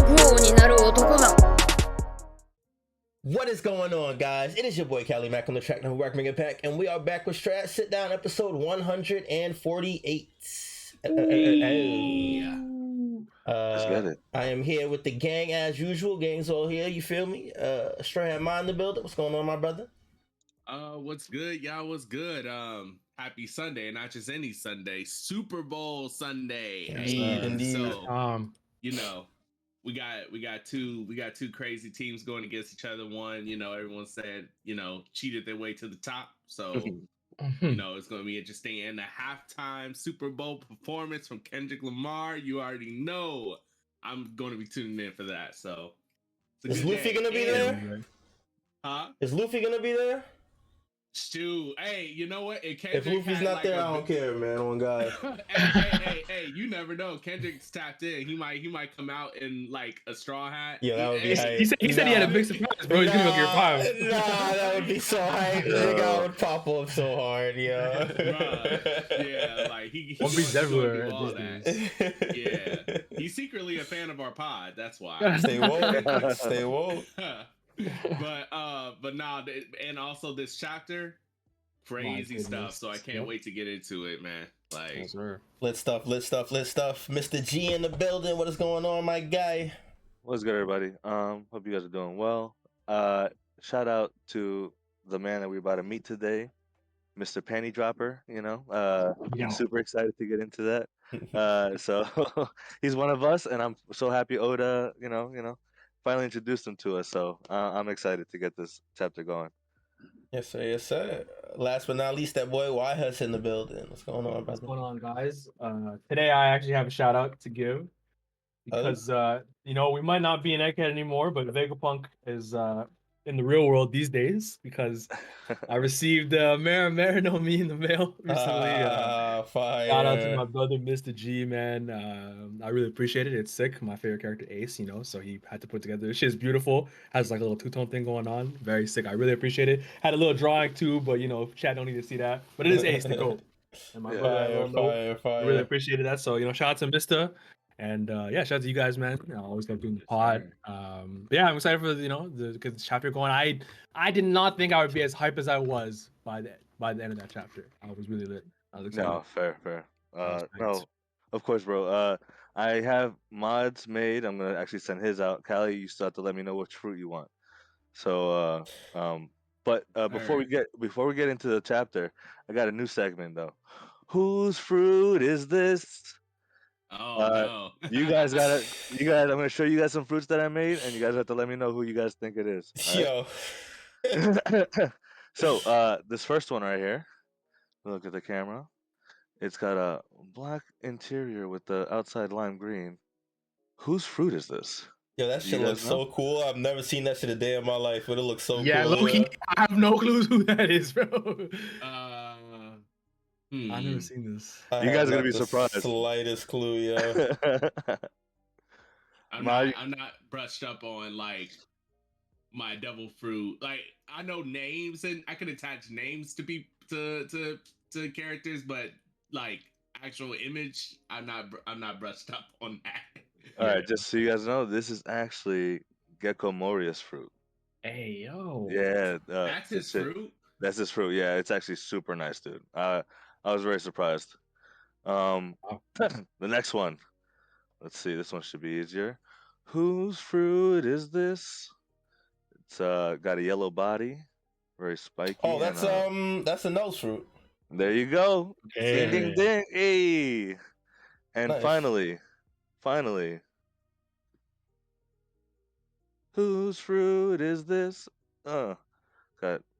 王になる男だ。 What is going on, guys? It is your boy Cali Mac on the track number Manga Pack, and we are back with Strat Sit Down episode 148. Let's get it. I am here with the gang as usual. Gang's all here, you feel me? Stray and mine in the building. What's going on, my brother? What's good, y'all? What's good? Happy Sunday, not just any Sunday, Super Bowl Sunday. Indeed. So, you know, we got two crazy teams going against each other. One, you know, everyone said, you know, cheated their way to the top. So, you know, it's going to be interesting. And the halftime Super Bowl performance from Kendrick Lamar, you already know I'm going to be tuning in for that. So, is Luffy going to be there? Huh? Is Luffy going to be there? Shoot, hey, you know what? If Luffy's not there, I don't care, man. One guy. hey, you never know. Kendrick's tapped in. He might come out in like a straw hat. Yeah, that would be hype. He said he had a big surprise, bro. He's gonna go get 5. Nah, that would be so hype. Nigga would pop up so hard, yeah. Yeah, like he One Piece everywhere. do all that. Yeah, he's secretly a fan of our pod. That's why. Stay woke. Stay woke. but nah, and also this chapter, crazy stuff. So I can't wait to get into it, man. Like, Yes, sir. Lit stuff. Mr. G in the building. What is going on, my guy? What's good, everybody? Hope you guys are doing well. Shout out to the man that we're about to meet today, Mr. Panty Dropper. You know, super excited to get into that. So he's one of us, and I'm so happy Oda, you know, finally introduced him to us. So I'm excited to get this chapter going. Yes, sir. Yes, sir. Last but not least, that boy Y-Huss in the building. What's going on, What's brother? going on, guys? Today I actually have a shout out to give because you know, we might not be in Egghead anymore, but Vegapunk is in the real world these days because I received Mara no Me in the mail recently. Fire. Shout out to my brother, Mr. G, man. I really appreciate it. It's sick. My favorite character, Ace, you know, so he had to put together. This shit's beautiful. Has like a little two-tone thing going on. Very sick. I really appreciate it. Had a little drawing too, but you know, chat don't need to see that. But it is Ace, the goat. And my brother, I really appreciated that. So, you know, shout out to Mr. And yeah, shout out to you guys, man. You know, always got doing the pod. Yeah, I'm excited for the chapter going. I did not think I would be as hype as I was by the end of that chapter. I was really lit. I was excited. No, fair. No, of course, bro. I have mods made. I'm gonna actually send his out. Callie, you still have to let me know which fruit you want. So, but before we get into the chapter, I got a new segment though. Whose fruit is this? No. You guys, I'm gonna show you guys some fruits that I made, and you guys have to let me know who you guys think it is. Yo. So, this first one right here. Look at the camera. It's got a black interior with the outside lime green. Whose fruit is this? Yo, that shit looks so cool. I've never seen that shit a day in my life, but it looks so cool. Yeah, low-key, I have no clue who that is, bro. I've never seen this. You guys are gonna be surprised. Slightest clue, yeah. I'm not brushed up on like my devil fruit. Like I know names and I can attach names to characters, but like actual image, I'm not brushed up on that. All right, just so you guys know, this is actually Gecko Moria's fruit. Hey yo. Yeah, that's his fruit. That's his fruit. Yeah, it's actually super nice, dude. I was very surprised. The next one. Let's see. This one should be easier. Whose fruit is this? It's got a yellow body, very spiky. Oh, that's a nose fruit. There you go. Hey. Ding ding ding. Hey. And Nice. finally. Whose fruit is this? Got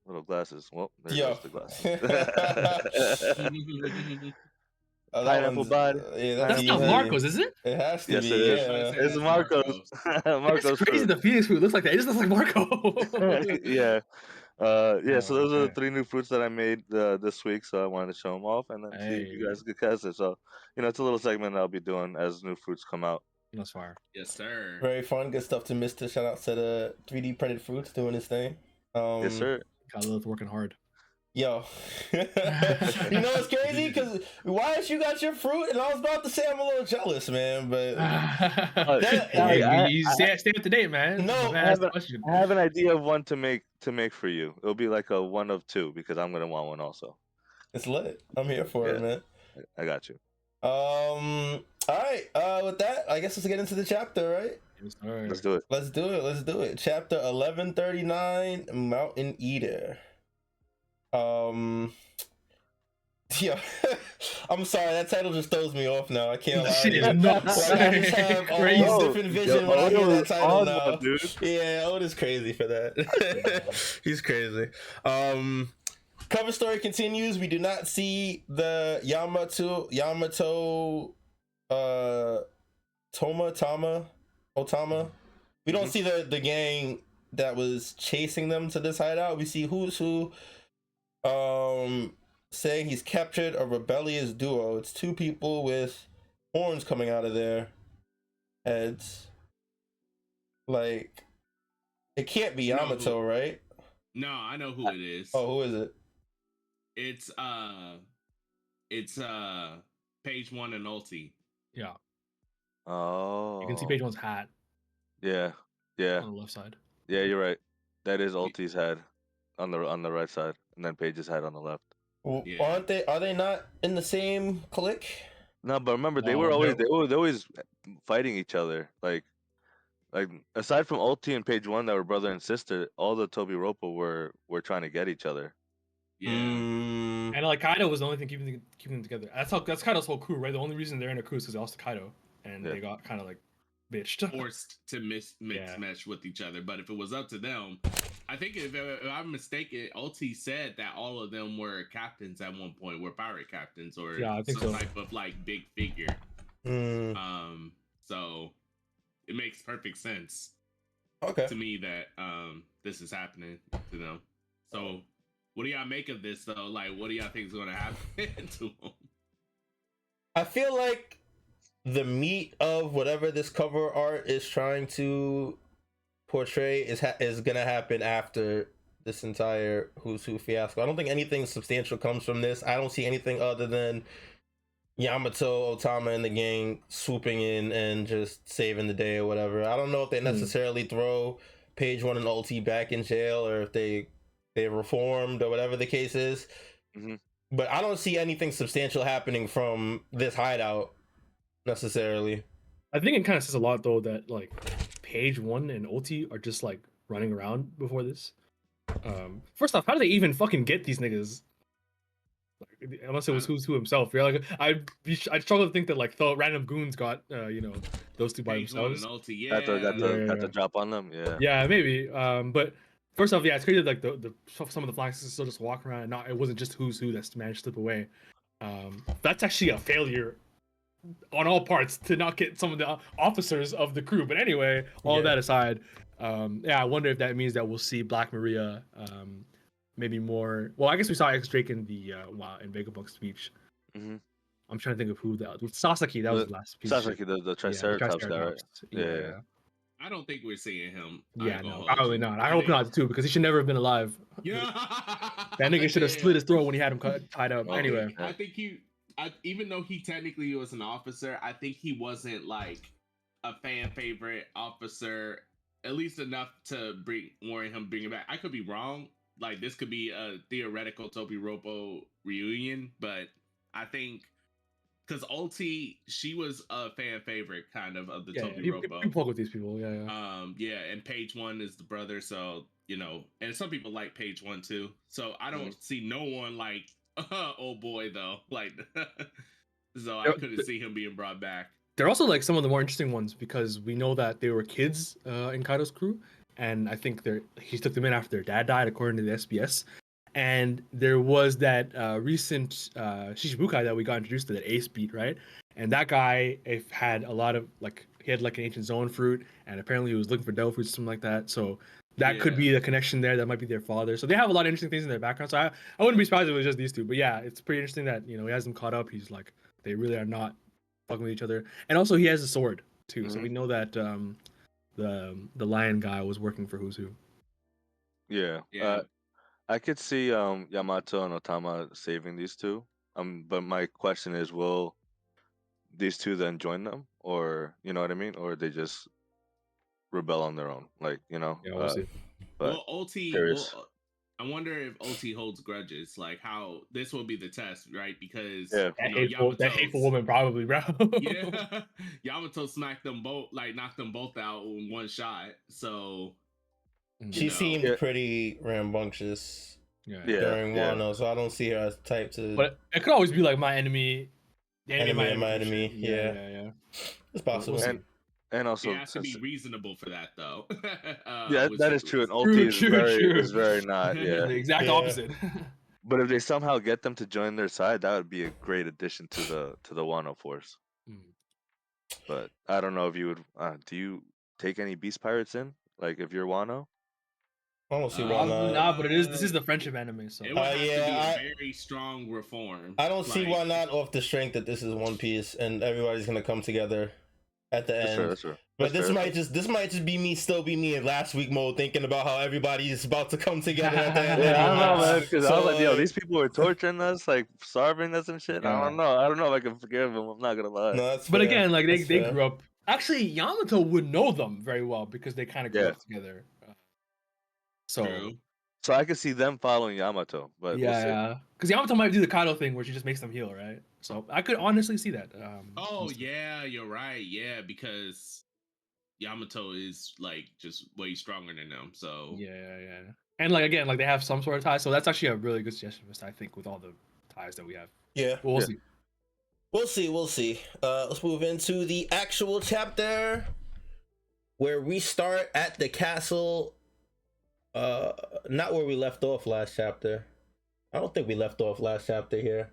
little glasses. Well, there goes the glasses. Pineapple body. That's not Marcos, is it? It has to Yes, be. it is. Yeah. It's Marcos. Marcos. It's crazy. The Phoenix fruit looks like that. It just looks like Marco. Yeah. So those are the 3 new fruits that I made this week. So I wanted to show them off and then see if you guys could guess it. So, you know, it's a little segment I'll be doing as new fruits come out. That's fire. Yes, sir. Very fun. Good stuff to Mr. Shout out to the 3D printed fruits doing his thing. Yes, sir. Kylo's working hard. Yo, you know what's crazy? Because why you got your fruit? And I was about to say I'm a little jealous, man. But that, Callie, you stay up to date, man. No, My man I asked have, the question. I have an idea of one to make for you. It'll be like a one of two because I'm gonna want one also. it's lit. I'm here for it, Yeah. man. I got you. All right. With that, I guess let's get into the chapter, right? Yes, sir. Let's do it. Let's do it. Chapter 1139, Mountain Eater. Yeah, I'm sorry. That title just throws me off now. I can't lie. Shit is nuts. Like, I just have a Crazy. whole different vision when I hear that title on now. one, dude. Yeah, Oda's crazy for that. He's crazy. Cover story continues. We do not see the Yamato, Otama. We don't see the gang that was chasing them to this hideout. We see who's who. Saying he's captured a rebellious duo. It's two people with horns coming out of their heads. Like, it can't be Yamato, right? No, I know who it is. Oh, who is it? It's page 1 and ulti. Yeah. Oh. You can see page 1's hat. Yeah. On the left side. Yeah, you're right. That is Ulti's head on the right side, and then Page's head on the left. Well, Yeah. Are they not in the same clique? No, but remember they No, were they're- always fighting each other. Like aside from Ulti and Page 1 that were brother and sister, all the Toby Roppo were trying to get each other. Yeah. And like Kaido was the only thing keeping them together. That's Kaido's whole crew, right? The only reason they're in a crew is because they lost to Kaido, and Yeah. they got kind of like bitched. Forced to mesh with each other. But if it was up to them, I think if I'm mistaken, Ulti said that all of them were captains at one point, were pirate captains or I think some so. type of like big figure. So it makes perfect sense to me that this is happening to them. So what do y'all make of this though? Like, what do y'all think is going to happen to them? I feel like the meat of whatever this cover art is trying to portray is gonna happen after this entire Who's Who fiasco. I don't think anything substantial comes from this. I don't see anything other than Yamato, Otama, and the gang swooping in and just saving the day or whatever. I don't know if they necessarily throw Page 1 and Ulti back in jail or if they reformed or whatever the case is. But I don't see anything substantial happening from this hideout necessarily. I think it kind of says a lot though that like Page 1 and Ulti are just like running around before this. First off, how do they even fucking get these niggas? Like, unless it was Who's Who himself. Yeah, like I struggle to think that like the random goons got those two by Page 1 themselves. and Ulti, yeah. Got the drop on them. Yeah. Yeah, maybe. But first off, yeah, it's crazy that, like the some of the flags still just walk around and it wasn't just Who's Who that's managed to slip away. That's actually a failure on all parts to not get some of the officers of the crew. But anyway, all that aside, I wonder if that means that we'll see Black Maria maybe more. Well, I guess we saw X Drake in the in Vegabunk's speech. I'm trying to think of who that was. Sasaki, that was the last piece. Sasaki, the Triceratops guy, right? Yeah. I don't think we're seeing him. Yeah, no, probably not. I hope not too, because he should never have been alive. Yeah, that nigga should have slit his throat when he had him tied up. Anyway, I think even though he technically was an officer, I think he wasn't like a fan favorite officer, at least enough to warrant him bringing back. I could be wrong. Like this could be a theoretical Toby Roppo reunion, but I think. Because Ulti, she was a fan favorite kind of the Toby Roppo. You fuck with these people, and Page 1 is the brother, so and some people like Page 1 too. So I don't see no one like old boy though, like so I couldn't see him being brought back. They're also like some of the more interesting ones because we know that they were kids in Kaido's crew, and I think he took them in after their dad died, according to the SBS. And there was that recent Shishibukai that we got introduced to, that Ace beat, right? And that guy had a lot of he had like an ancient zone fruit, and apparently he was looking for devil fruits, something like that. So that could be the connection there. That might be their father. So they have a lot of interesting things in their background. So I wouldn't be surprised if it was just these two. But yeah, it's pretty interesting that he has them caught up. He's like, they really are not fucking with each other. And also he has a sword too. So we know that the lion guy was working for Who's Who. Yeah. I could see Yamato and Otama saving these two. But my question is, will these two then join them, or you know what I mean, or they just rebel on their own, like Yeah, we'll see. But Well, OT. curious. Well, I wonder if OT holds grudges. Like how this will be the test, right? Because Yeah. That hateful woman, probably, bro. Yeah, Yamato smacked them both, like knocked them both out in one shot. So She seemed Yeah. pretty rambunctious Yeah. during Yeah. Wano, so I don't see her as the type to But it could always be like my enemy, the enemy and my and shit. enemy. Yeah. It's possible. We'll see. And it also, has to be reasonable for that, though. yeah, which that is is true. And True, OT true. is very not. The Yeah. exact Yeah. opposite. But if they somehow get them to join their side, that would be a great addition to the Wano force. But I don't know if you would. Do you take any beast pirates in? Like if you're Wano? I don't see why Probably not. not, but this is the friendship anime, so It would have to be yeah, a very strong reform. I don't see Like, why not off the strength that this is One Piece and everybody's gonna come together at the end. That's true. But That's this fair. might just be me in last week mode, thinking about how everybody is about to come together at the end. Yeah, I don't know, anyway. man. Because I was like, yo, these people were torturing us, like starving us and shit. I Yeah. don't know. I don't know if I can forgive them. I'm not gonna lie. No, that's But fair. again, like That's they fair. grew up. Actually, Yamato would know them very well because they kind of grew Yeah. up together. So true. So I could see them following Yamato, but we'll see. yeah, because Yamato might do the Kaido thing where she just makes them heal, right? So I could honestly see that. Oh we'll see. yeah, you're right. Yeah, because Yamato is like just way stronger than them. So Yeah. And like again, like they have some sort of ties, so that's actually a really good suggestion, I think, with all the ties that we have. Yeah. But we'll Yeah. see. We'll see. Let's move into the actual chapter where we start at the castle. Not where we left off last chapter. I don't think we left off last chapter here.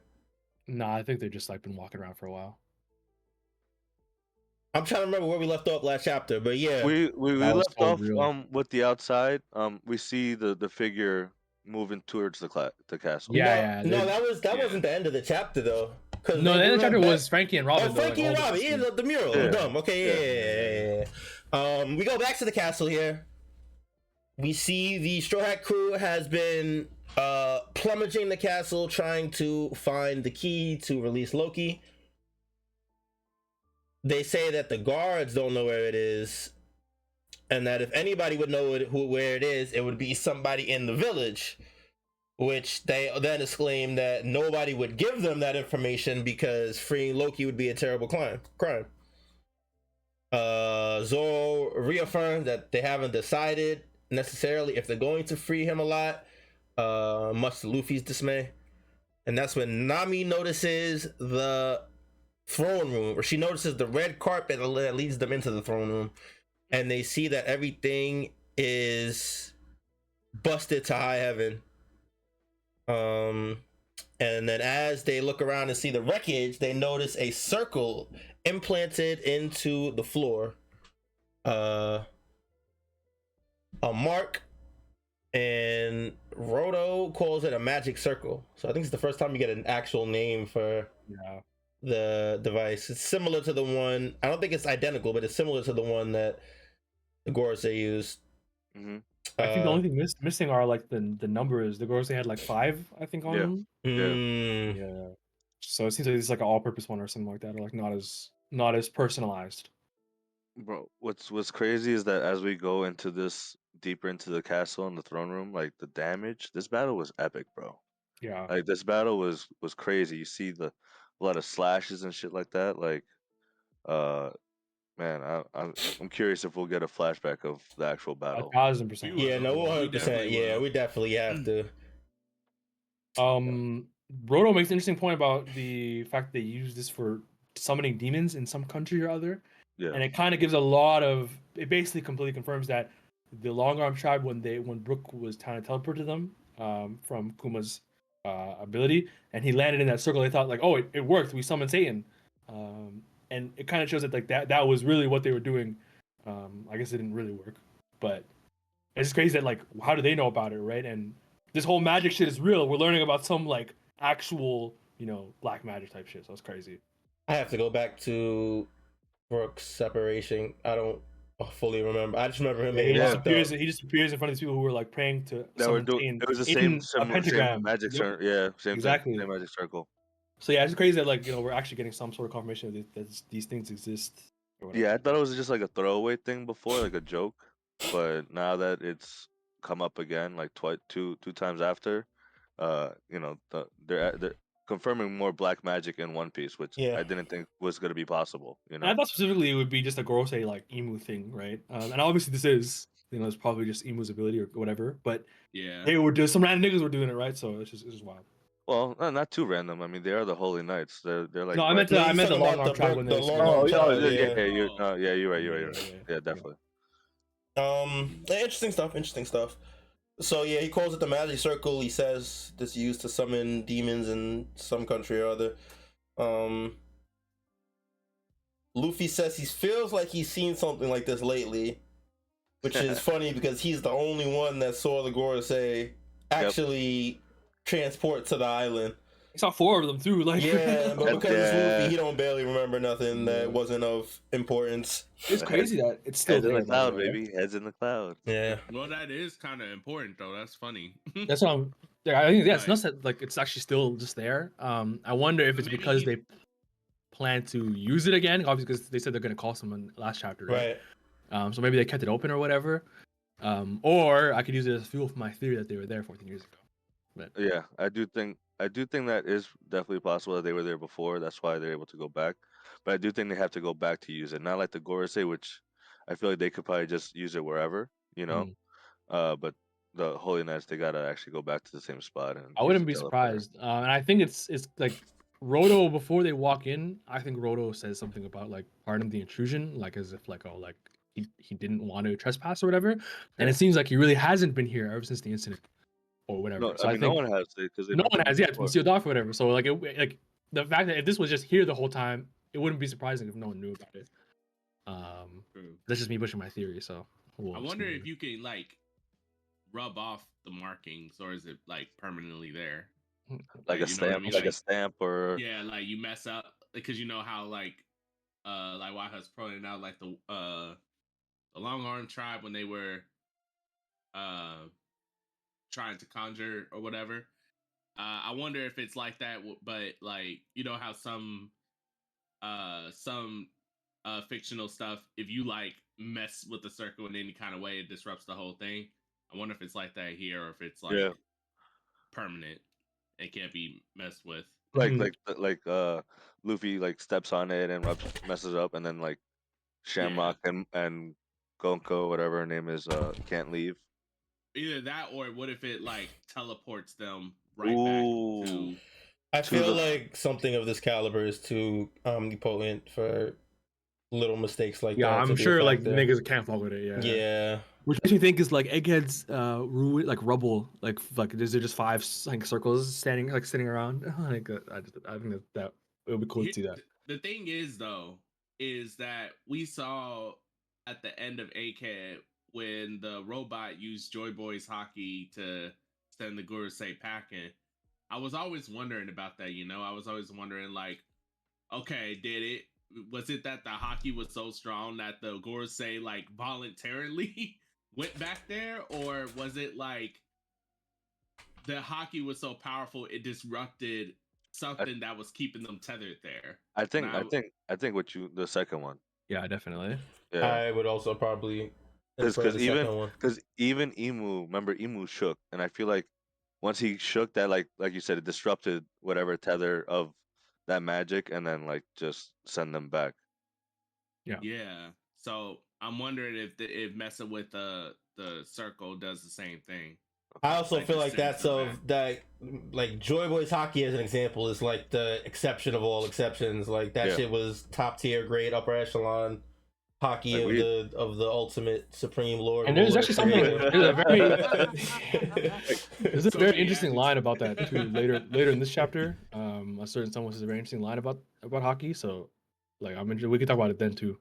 Nah, I think they've just like been walking around for a while. I'm trying to remember where we left off last chapter, but yeah. We That was left so off real. with the outside. We see the figure moving towards the castle. Yeah, No, they're- that wasn't the end of the chapter though. No, the end of the chapter was Frankie and Robin. Oh, though, Frankie and all Robin, the- the mural. Yeah. I'm dumb. Okay, yeah. We go back to the castle here. We see the Straw Hat crew has been plummeting the castle, trying to find the key to release Loki. They say that the guards don't know where it is, and that if anybody would know where it is, it would be somebody in the village. Which they then exclaim that nobody would give them that information because freeing Loki would be a terrible crime. Zoro reaffirmed that they haven't decided necessarily if they're going to free him a lot, much to Luffy's dismay. And that's when Nami notices the throne room, or she notices the red carpet that leads them into the throne room, and they see that everything is busted to high heaven. And then as they look around and see the wreckage, they notice a circle implanted into the floor. A mark, and Roto calls it a magic circle. So I think it's the first time you get an actual name for the device. It's similar to the one, I don't think it's identical, but it's similar to the one that the Gorosei used. Mm-hmm. I think the only thing missing are like the numbers. The Gorosei had like 5, I think, on them. Yeah. So it seems like it's like an all-purpose one or something like that, or like not as personalized. Bro, what's crazy is that as we go into this deeper into the castle and the throne room, like the damage, this battle was epic, bro. Yeah. Like this battle was crazy. You see a lot of slashes and shit like that. Like, man, I'm curious if we'll get a flashback of the actual battle. 1,000%. Yeah, no, 100%. Yeah, we definitely have to. Brodo makes an interesting point about the fact that they use this for summoning demons in some country or other. Yeah. And it kind of gives a lot of, it basically completely confirms that the Long Arm tribe, when Brook was trying to teleport to them from Kuma's ability, and he landed in that circle, they thought like, oh, it worked. We summoned Satan. And it kind of shows that like that was really what they were doing. I guess it didn't really work, but it's crazy that like, how do they know about it, right? And this whole magic shit is real. We're learning about some like actual, black magic type shit. So it's crazy. I have to go back to Brook's separation. I don't fully remember. I just remember him He being just locked appears. up. He just appears in front of these people who were like praying to That were someone doing. in It was the in same a pentagram. magic Yep. circle. Yeah, same thing. Exactly. Same magic circle. So yeah, it's crazy that like we're actually getting some sort of confirmation that these things exist. Or whatever. Yeah, I thought it was just like a throwaway thing before, like a joke, but now that it's come up again, like two times after, they're confirming more black magic in One Piece, which Yeah. I didn't think was gonna be possible. And I thought specifically it would be just a Gorosei like emu thing, right? And obviously this is it's probably just emu's ability or whatever. But Yeah. they were just some random niggas were doing it, right? So it's just wild. Well, not too random. I mean, they are the Holy Knights. They're like. No, I right- meant the talking long about arm tribe when the they long Oh, arm yeah, tribe, yeah, yeah. you're right. Yeah. Yeah, definitely. Interesting stuff. So yeah, he calls it the magic circle. He says this used to summon demons in some country or other. Luffy says he feels like he's seen something like this lately, which is funny because he's the only one that saw the Gorosei actually transport to the island. I saw 4 of them too. Like Yeah, but because it's Yeah. Luffy, he don't barely remember nothing that Yeah. wasn't of importance. it's crazy that it's still Heads in there, the by the cloud, way. baby. Heads in the cloud. Yeah. Well, that is kind of important though. That's funny. That's what I'm. Yeah, I think it's Right. nuts that like it's actually still just there. I wonder if it's because they plan to use it again, obviously because they said they're gonna call someone last chapter, right? So maybe they kept it open or whatever. Or I could use it as fuel for my theory that they were there 14 years ago. But Yeah, I do think that is definitely possible that they were there before. That's why they're able to go back. But I do think they have to go back to use it. Not like the Gorosei, which I feel like they could probably just use it wherever, But the Holy Knights, they gotta actually go back to the same spot and I use wouldn't the be teleporter. surprised. And I think it's like Roto before they walk in. I think Roto says something about like pardon the intrusion, like as if like he didn't want to trespass or whatever. And it seems like he really hasn't been here ever since the incident or whatever. No, So I I mean, think no one has it because no one has. Yeah, it's been sealed off or whatever. So like like the fact that if this was just here the whole time, it wouldn't be surprising if no one knew about it. True. That's just me pushing my theory. So I wonder if you can like rub off the markings, or is it like permanently there? like a you know what I stamp, mean? like a Like- stamp, or Yeah, like you mess up because you know how like Waha's pointing out like the long arm tribe when they were trying to conjure or whatever. I wonder if it's like that, but like you know how some fictional stuff, if you like mess with the circle in any kind of way, it disrupts the whole thing. I wonder if it's like that here, or if it's like Yeah. permanent and can't be messed with. like Luffy like steps on it and messes up, and then like Shamrock and Gonko, whatever her name is, can't leave. Either that, or what if it like teleports them right Ooh. back to? I To feel the- like something of this caliber is too omnipotent for little mistakes like yeah, that. I'm to be a sure like factor. niggas can't fuck with it. Yeah. Yeah. Which makes me think is like Egghead's ruin, like rubble, like is there just 5 like circles sitting around? Like I think that it would be cool to see that. The thing is though, is that we saw at the end of Egghead when the robot used Joy Boy's hockey to send the Gorosei packing. I was always wondering about that, I was always wondering like, okay, was it that the hockey was so strong that the Gorosei like voluntarily went back there, or was it like the hockey was so powerful it disrupted something that was keeping them tethered there? I think the second one. Yeah, definitely. Yeah, I would also probably because prefer the second one. even Emu shook, and I feel like once he shook, that like you said, it disrupted whatever tether of that magic, and then like just send them back. Yeah. So I'm wondering if messing with the circle does the same thing. I also Like feel the like that's sense of of that, like Joy Boy's hockey as an example is like the exception of all exceptions. Like that Yeah. shit was top tier, grade, upper echelon hockey Like of the ultimate supreme lord. And of there's all actually the something. creative. There's a So very many interesting line adjectives. about that too. Later in this chapter, a certain someone says a very interesting line about hockey. So, like, we could talk about it then too.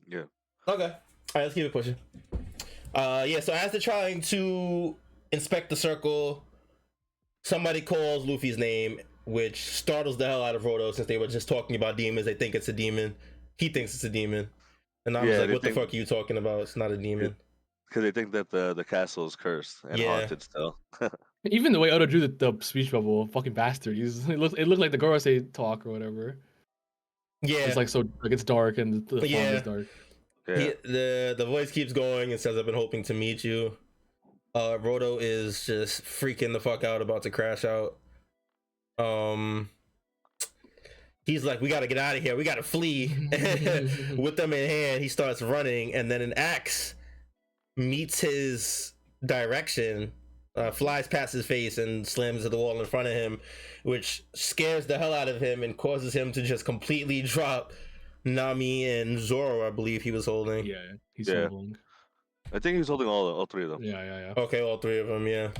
Yeah. Okay. All right, let's keep it pushing. Yeah, so as they're trying to inspect the circle, somebody calls Luffy's name, which startles the hell out of Roto since they were just talking about demons. They think it's a demon. He thinks it's a demon. And I was Yeah, like, they what the think fuck are you talking about? It's not a demon. because they think that the castle is cursed and Yeah. haunted still. Even the way Oda drew the speech bubble, fucking bastard. It looked like the Gorosei talk or whatever. Yeah. It's like so like it's dark and the font Yeah. is dark. Yeah. The voice keeps going and says, I've been hoping to meet you. Roto is just freaking the fuck out, about to crash out. He's like, we gotta get out of here. We gotta flee. With them in hand, he starts running, and then an axe meets his direction, flies past his face and slams to the wall in front of him, which scares the hell out of him and causes him to just completely drop Nami and Zoro, I believe he was holding. Yeah, he's Yeah. holding. I think he's holding all three of them. Yeah. Okay, all three of them, yeah.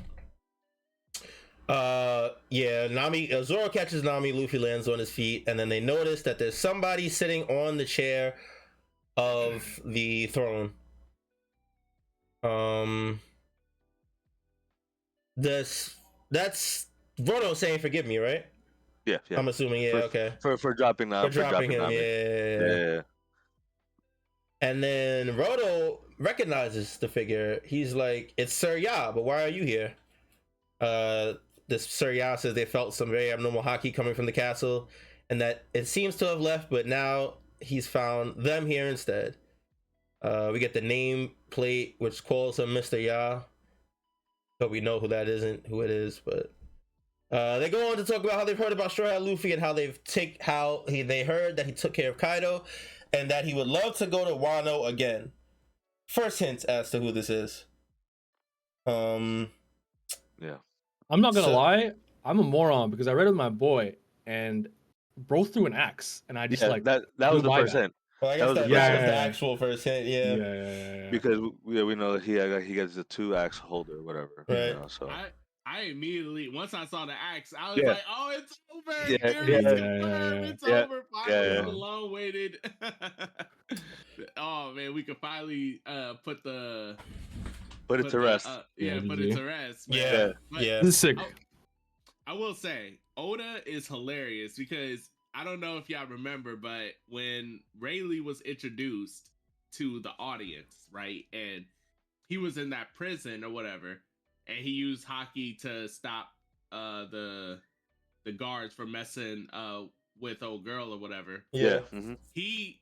Nami, Zoro catches Nami, Luffy lands on his feet, and then they notice that there's somebody sitting on the chair of the throne. That's Roto saying forgive me, right? Yeah. I'm assuming, yeah, okay. For dropping For dropping him, Nami. yeah. And then Roto recognizes the figure. He's like, it's Sir Ya, but why are you here? This Sir Ya says they felt some very abnormal haki coming from the castle, and that it seems to have left, but now he's found them here instead. We get the name plate, which calls him Mr. Ya, but we know who it is. But they go on to talk about how they've heard about Straw Hat Luffy and how they heard that he took care of Kaido, and that he would love to go to Wano again. First hints as to who this is. Yeah. I'm not gonna lie, I'm a moron because I read it with my boy and bro threw an axe and I just like that was the by first that. hint. Well, I guess was the that first was hint. the actual first hint, Yeah. Because we know that he gets the 2 axe holder or whatever. Right. You know, so I immediately, once I saw the axe, I was Yeah. like, "Oh, it's over! Yeah, Theory's yeah, confirmed. It's yeah, over! Finally, yeah. the long-waited." Oh man, we could finally put it to rest. Put it to rest. Man. Yeah, But yeah. This is sick. I will say, Oda is hilarious because I don't know if y'all remember, but when Rayleigh was introduced to the audience, right, and he was in that prison or whatever, and he used hockey to stop the guards from messing with old girl or whatever. Yeah. Mm-hmm. He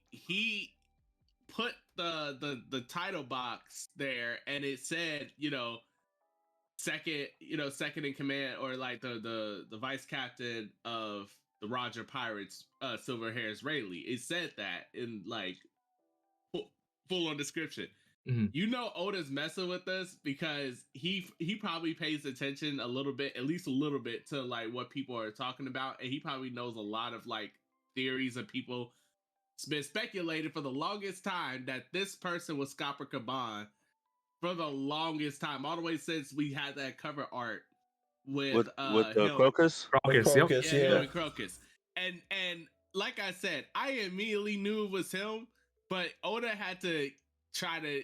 put the title box there, and it said, second in command, or like the vice captain of the Roger Pirates, Silver Hairs Rayleigh. It said that in like full on description. Mm-hmm. Oda's messing with us because he probably pays attention a little bit, at least a little bit, to like what people are talking about, and he probably knows a lot of like theories of people. It's been speculated for the longest time that this person was Scopper Gaban for the longest time, all the way since we had that cover art with Crocus. Crocus, him and Crocus. And like I said, I immediately knew it was him, but Oda had to try to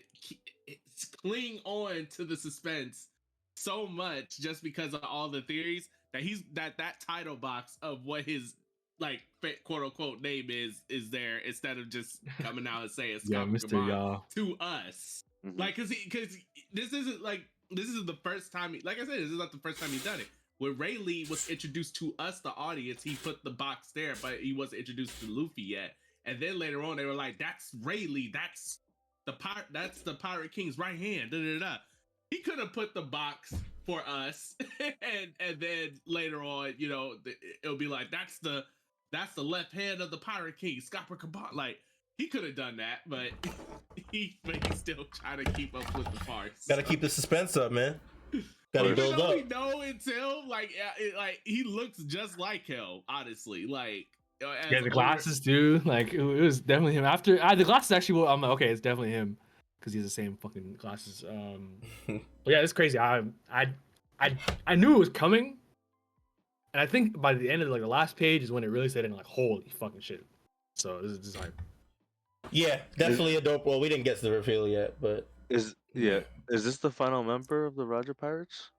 cling on to the suspense so much just because of all the theories that that title box of what his like quote unquote name is there, instead of just coming out and saying Mr. Ya to us. Mm-hmm. Like, because this isn't the first time like I said, this is not the first time he's done it. When Rayleigh was introduced to us, the audience, he put the box there, but he wasn't introduced to Luffy yet. And then later on, they were like, "That's Rayleigh. That's the Pirate King's right hand." Da, da, da. He could have put the box for us, and then later on, it'll be like, "That's the left hand of the Pirate King, Scopper Gaban." Like, he could have done that, but he's still trying to keep up with the farce. Gotta keep the suspense up, man. Gotta build up. We know it's him. Like, he looks just like him. Honestly, like, the glasses too. Like, it was definitely him. After the glasses, actually, I'm like, okay, it's definitely him because he has the same fucking glasses. But yeah, it's crazy. I knew it was coming, and I think by the end of like the last page is when it really set in. Like, holy fucking shit! So this is hype. Yeah, definitely a dope. Well, we didn't get to the reveal yet, but is this the final member of the Roger Pirates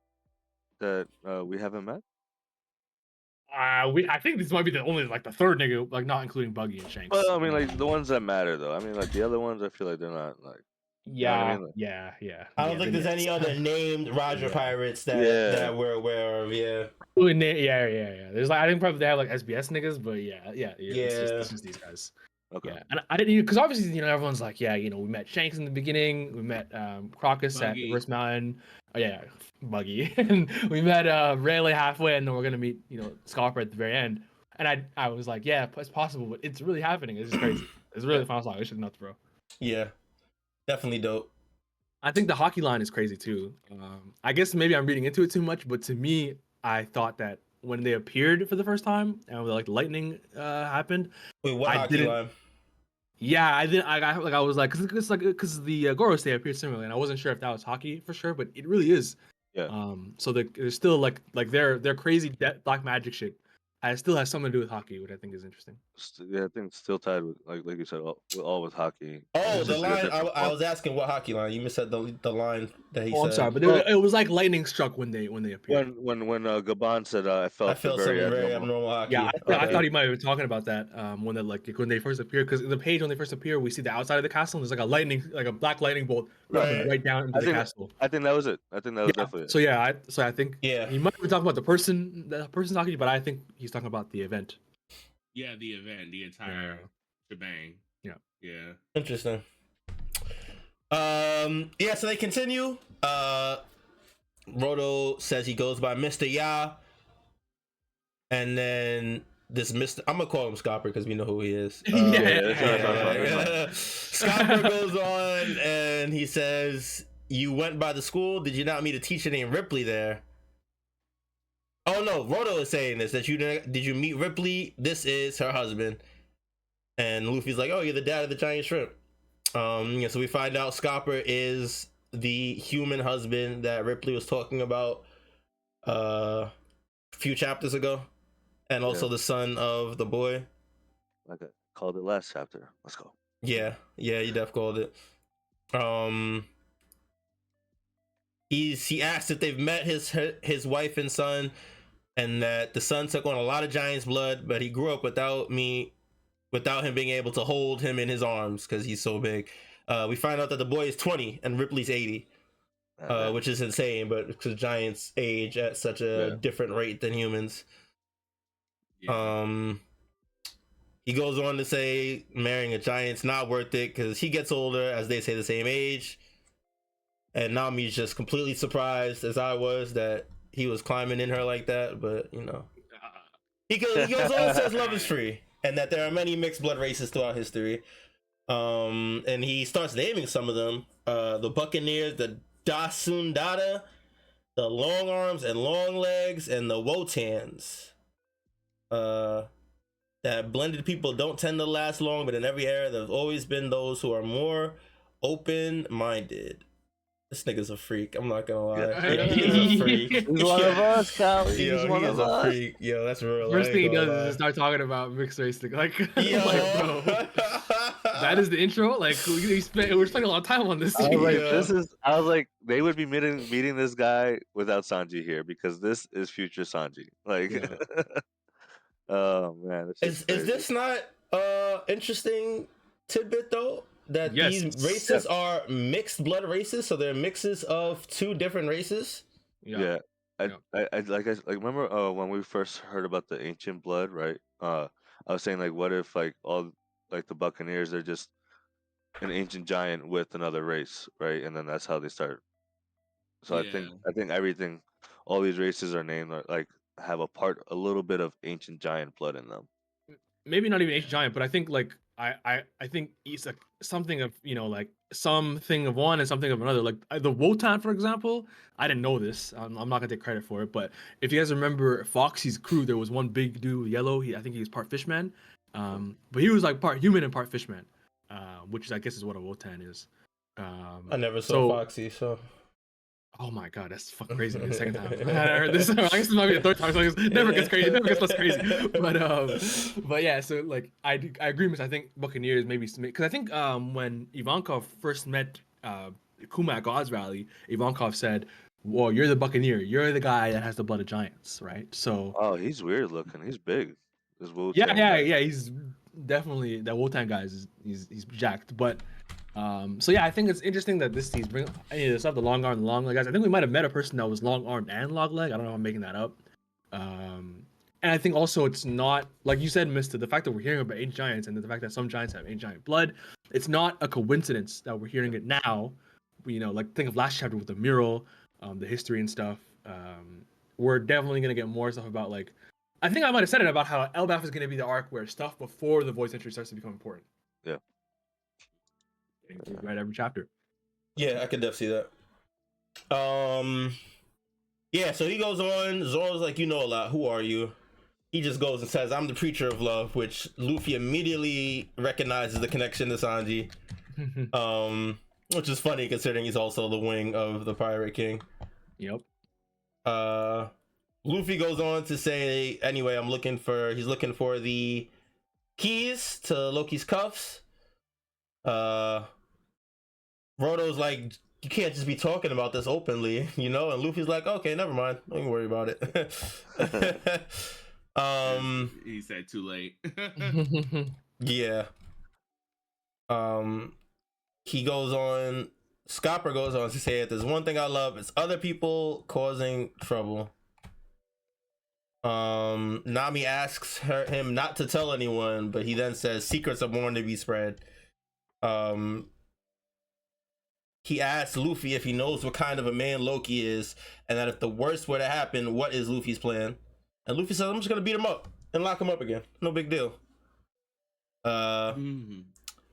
that we haven't met? I think this might be the only like the third nigga, like not including Buggy and Shanks. Well, I mean, like the ones that matter though. I mean, like the other ones, I feel like they're not like. You know what I mean? Like, yeah. I don't think there's any other named Roger Yeah. pirates that Yeah. that we're aware of. Yeah. Yeah. There's like I think probably they have like SBS niggas, but yeah. It's just these guys. okay. Yeah, and I didn't because obviously everyone's like, yeah, we met Shanks in the beginning, we met Crocus at Buggy. Reverse Mountain, oh yeah, Buggy, and we met Rayleigh halfway, and then we're gonna meet Scopper at the very end, and I was like, yeah, it's possible, but it's really happening. It's just crazy. It's really fun song. It's just nuts, bro. Yeah. Definitely dope. I think the hockey line is crazy too. I guess maybe I'm reading into it too much, but to me, I thought that when they appeared for the first time and like lightning happened. Wait, what I hockey didn't- line? Yeah, I didn't. I was like, because the Goro stay appeared similarly, and I wasn't sure if that was hockey for sure, but it really is. Yeah. So there's still like their crazy black magic shit. Still has something to do with hockey, which I think is interesting. Yeah, I think it's still tied with like you said, all with hockey. Oh, It's the just like a line. different I form. was asking what hockey line. You missaid the line that he Oh, said. I'm sorry, but Well- it was like lightning struck when they appeared. When Gaban said I I felt felt the something very very abnormal. abnormal hockey. Yeah, I Okay. thought he might have been talking about that when they first appear, because the page when they first appear, we see the outside of the castle, and there's like a black lightning bolt Right. right down into I the think- castle. I think that was it. I think that was definitely it. So yeah, I think Yeah. he might have been talking about the person's hockey, but I think he's talking about the event. Yeah, the event, the entire shebang. Yeah. Yeah. Interesting. Yeah, so they continue. Roto says he goes by Mr. Ya. And then this Mr. I'm gonna call him Scopper because we know who he is. Yeah. Scopper goes on and he says, "You went by the school. Did you not meet a teacher named Ripley there?" Oh no, Roto is saying this, that did you meet Ripley? This is her husband. And Luffy's like, "Oh, you're the dad of the giant shrimp." Yeah, so we find out Scopper is the human husband that Ripley was talking about a few chapters ago, and also the son of the boy. Like I called it last chapter. Let's go. Yeah, you def called it. He asked if they've met his wife and son, and that the son took on a lot of giant's blood, but he grew up without him being able to hold him in his arms because he's so big. We find out that the boy is 20 and Ripley's 80, which is insane, but because giants age at such a different rate than humans. Yeah. He goes on to say marrying a giant's not worth it because he gets older, as they say, the same age. And Nami's just completely surprised, as I was, that he was climbing in her like that. But he goes on and says love is free, and that there are many mixed blood races throughout history. And he starts naming some of them: the Buccaneers, the Dasundata, the Long Arms and Long Legs, and the Wotans. That blended people don't tend to last long, but in every era, there's always been those who are more open-minded. This nigga's a freak. I'm not gonna lie. He's a freak. He's one of us, Callie. Yo, He's one he of is a us. freak. Yo, that's real. First I thing he ain't gonna does lie. is start talking about mixed race thing. Like, Yo. like, bro, that is the intro. Like, we're spending a lot of time on this. I was like, Yeah. I was like, they would be meeting this guy without Sanji here because this is future Sanji. Like, oh man, Is this not interesting tidbit though? That Yes, these it's- races are mixed blood races, so they're mixes of two different races. Yeah. I remember when we first heard about the ancient blood, right? I was saying like, what if like all like the Buccaneers are just an ancient giant with another race, right? And then that's how they start. So Yeah. I think everything, all these races are named like have a little bit of ancient giant blood in them. Maybe not even ancient giant, but I think like I think it's like something of like something of one and something of another. Like the Wotan, for example, I didn't know this. I'm not gonna take credit for it, but if you guys remember Foxy's crew, there was one big dude with yellow. I think he was part fishman, but he was like part human and part fishman, which I guess is what a Wotan is. I never saw Foxy, so. Oh my god, that's fucking crazy. The second time I heard this, I guess this might be the third time. So it never gets crazy. It never gets less crazy. But yeah. So like, I agree with. I think Buccaneers maybe because I think when Ivankov first met Kuma at God's Rally, Ivankov said well, you're the Buccaneer. You're the guy that has the blood of giants, right? So Oh, he's weird looking. He's big. This Wu yeah, Tang yeah, guy. yeah. He's definitely that Wu-Tang guy is he's jacked. But so yeah, I think it's interesting that he's bring any of this up, the long arm and long leg guys. I think we might have met a person that was long armed and long leg. I don't know if I'm making that up. And I think also it's not like you said, Mister. The fact that we're hearing about ancient giants and the fact that some giants have ancient giant blood, it's not a coincidence that we're hearing it now. Like think of last chapter with the mural, the history and stuff. We're definitely gonna get more stuff about like. I think I might have said it about how Elbaf is gonna be the arc where stuff before the voice entry starts to become important. Yeah. Right, every chapter. Yeah, I could definitely see that. Yeah, so he goes on. Zoro's like, you know a lot. Who are you? He just goes and says, I'm the preacher of love, which Luffy immediately recognizes the connection to Sanji. Which is funny considering he's also the wing of the Pirate King. Yep. Luffy goes on to say, anyway, he's looking for the keys to Loki's cuffs. Roto's like, you can't just be talking about this openly, And Luffy's like, okay, never mind. Don't even worry about it. He said too late. Yeah. He goes on. Scopper goes on to say, if there's one thing I love, it's other people causing trouble. Nami asks him not to tell anyone, but he then says secrets are born to be spread. He asks Luffy if he knows what kind of a man Loki is, and that if the worst were to happen, what is Luffy's plan? And Luffy says, I'm just gonna beat him up and lock him up again. No big deal.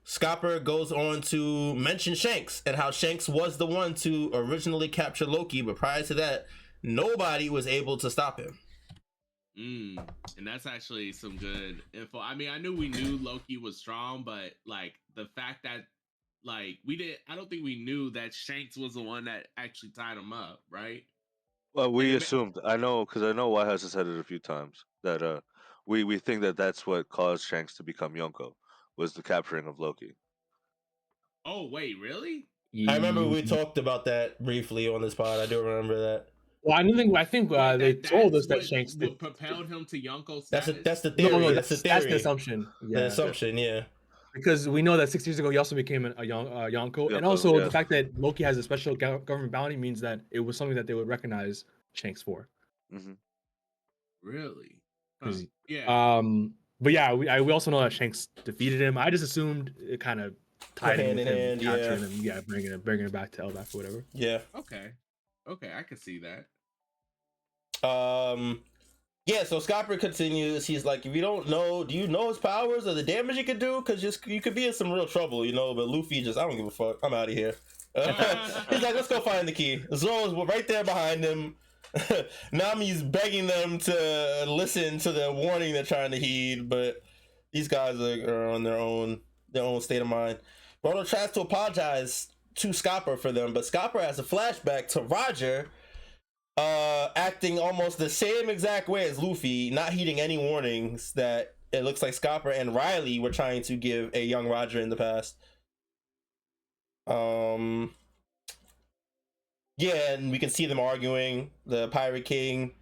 Scopper goes on to mention Shanks and how Shanks was the one to originally capture Loki, but prior to that, nobody was able to stop him. And that's actually some good info. I mean, I we knew Loki was strong, but like the fact that I don't think we knew that Shanks was the one that actually tied him up, right? Well, we assumed. I know because I know White House has said it a few times that we think that that's what caused Shanks to become Yonko was the capturing of Loki. Oh wait, really? I remember we talked about that briefly on this pod. I do remember that. Well, I think they told us that Shanks what propelled him to Yonko status. That's the theory. No, that's the theory. That's the assumption. Yeah. The assumption, yeah. Because we know that 6 years ago he also became a Yonko, and also the fact that Loki has a special government bounty means that it was something that they would recognize Shanks for. Mm-hmm. Really? Huh. Yeah. But yeah, we also know that Shanks defeated him. I just assumed it kind of tied him with him capturing him. Yeah, bringing it back to Elbaf or whatever. Yeah. Okay, I can see that. Yeah, so Scopper continues. He's like, if you don't know, do you know his powers or the damage he could do? Because you could be in some real trouble, But Luffy just, I don't give a fuck. I'm out of here. He's like, let's go find the key. Zoro's right there behind him. Nami's begging them to listen to the warning they're trying to heed, but these guys are on their own state of mind. Roto tries to apologize to Scopper for them, but Scopper has a flashback to Roger acting almost the same exact way as Luffy, not heeding any warnings that it looks like Scopper and Riley were trying to give a young Roger in the past. Yeah, and we can see them arguing. The Pirate King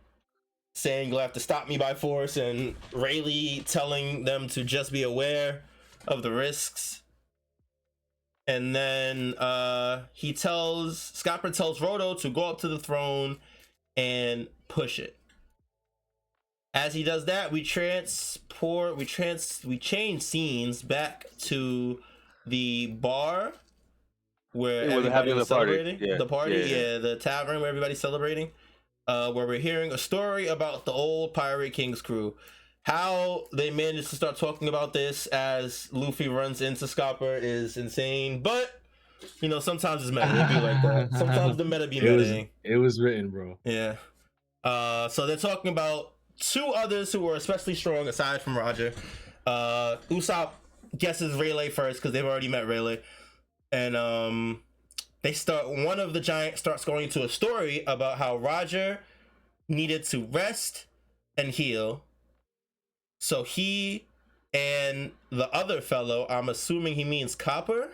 saying you'll have to stop me by force, and Rayleigh telling them to just be aware of the risks. And then Scopper tells Roto to go up to the throne and push it. As he does that, we change scenes back to the bar where everybody was celebrating. The party, the tavern where everybody's celebrating. Where we're hearing a story about the old Pirate King's crew. How they managed to start talking about this as Luffy runs into Scopper is insane, but sometimes it's meta. It be like that. Sometimes the meta be meta. It was written, bro. Yeah. So they're talking about two others who were especially strong aside from Roger. Usopp guesses Rayleigh first because they've already met Rayleigh, and one of the giants starts going into a story about how Roger needed to rest and heal. So he and the other fellow, I'm assuming he means Scopper?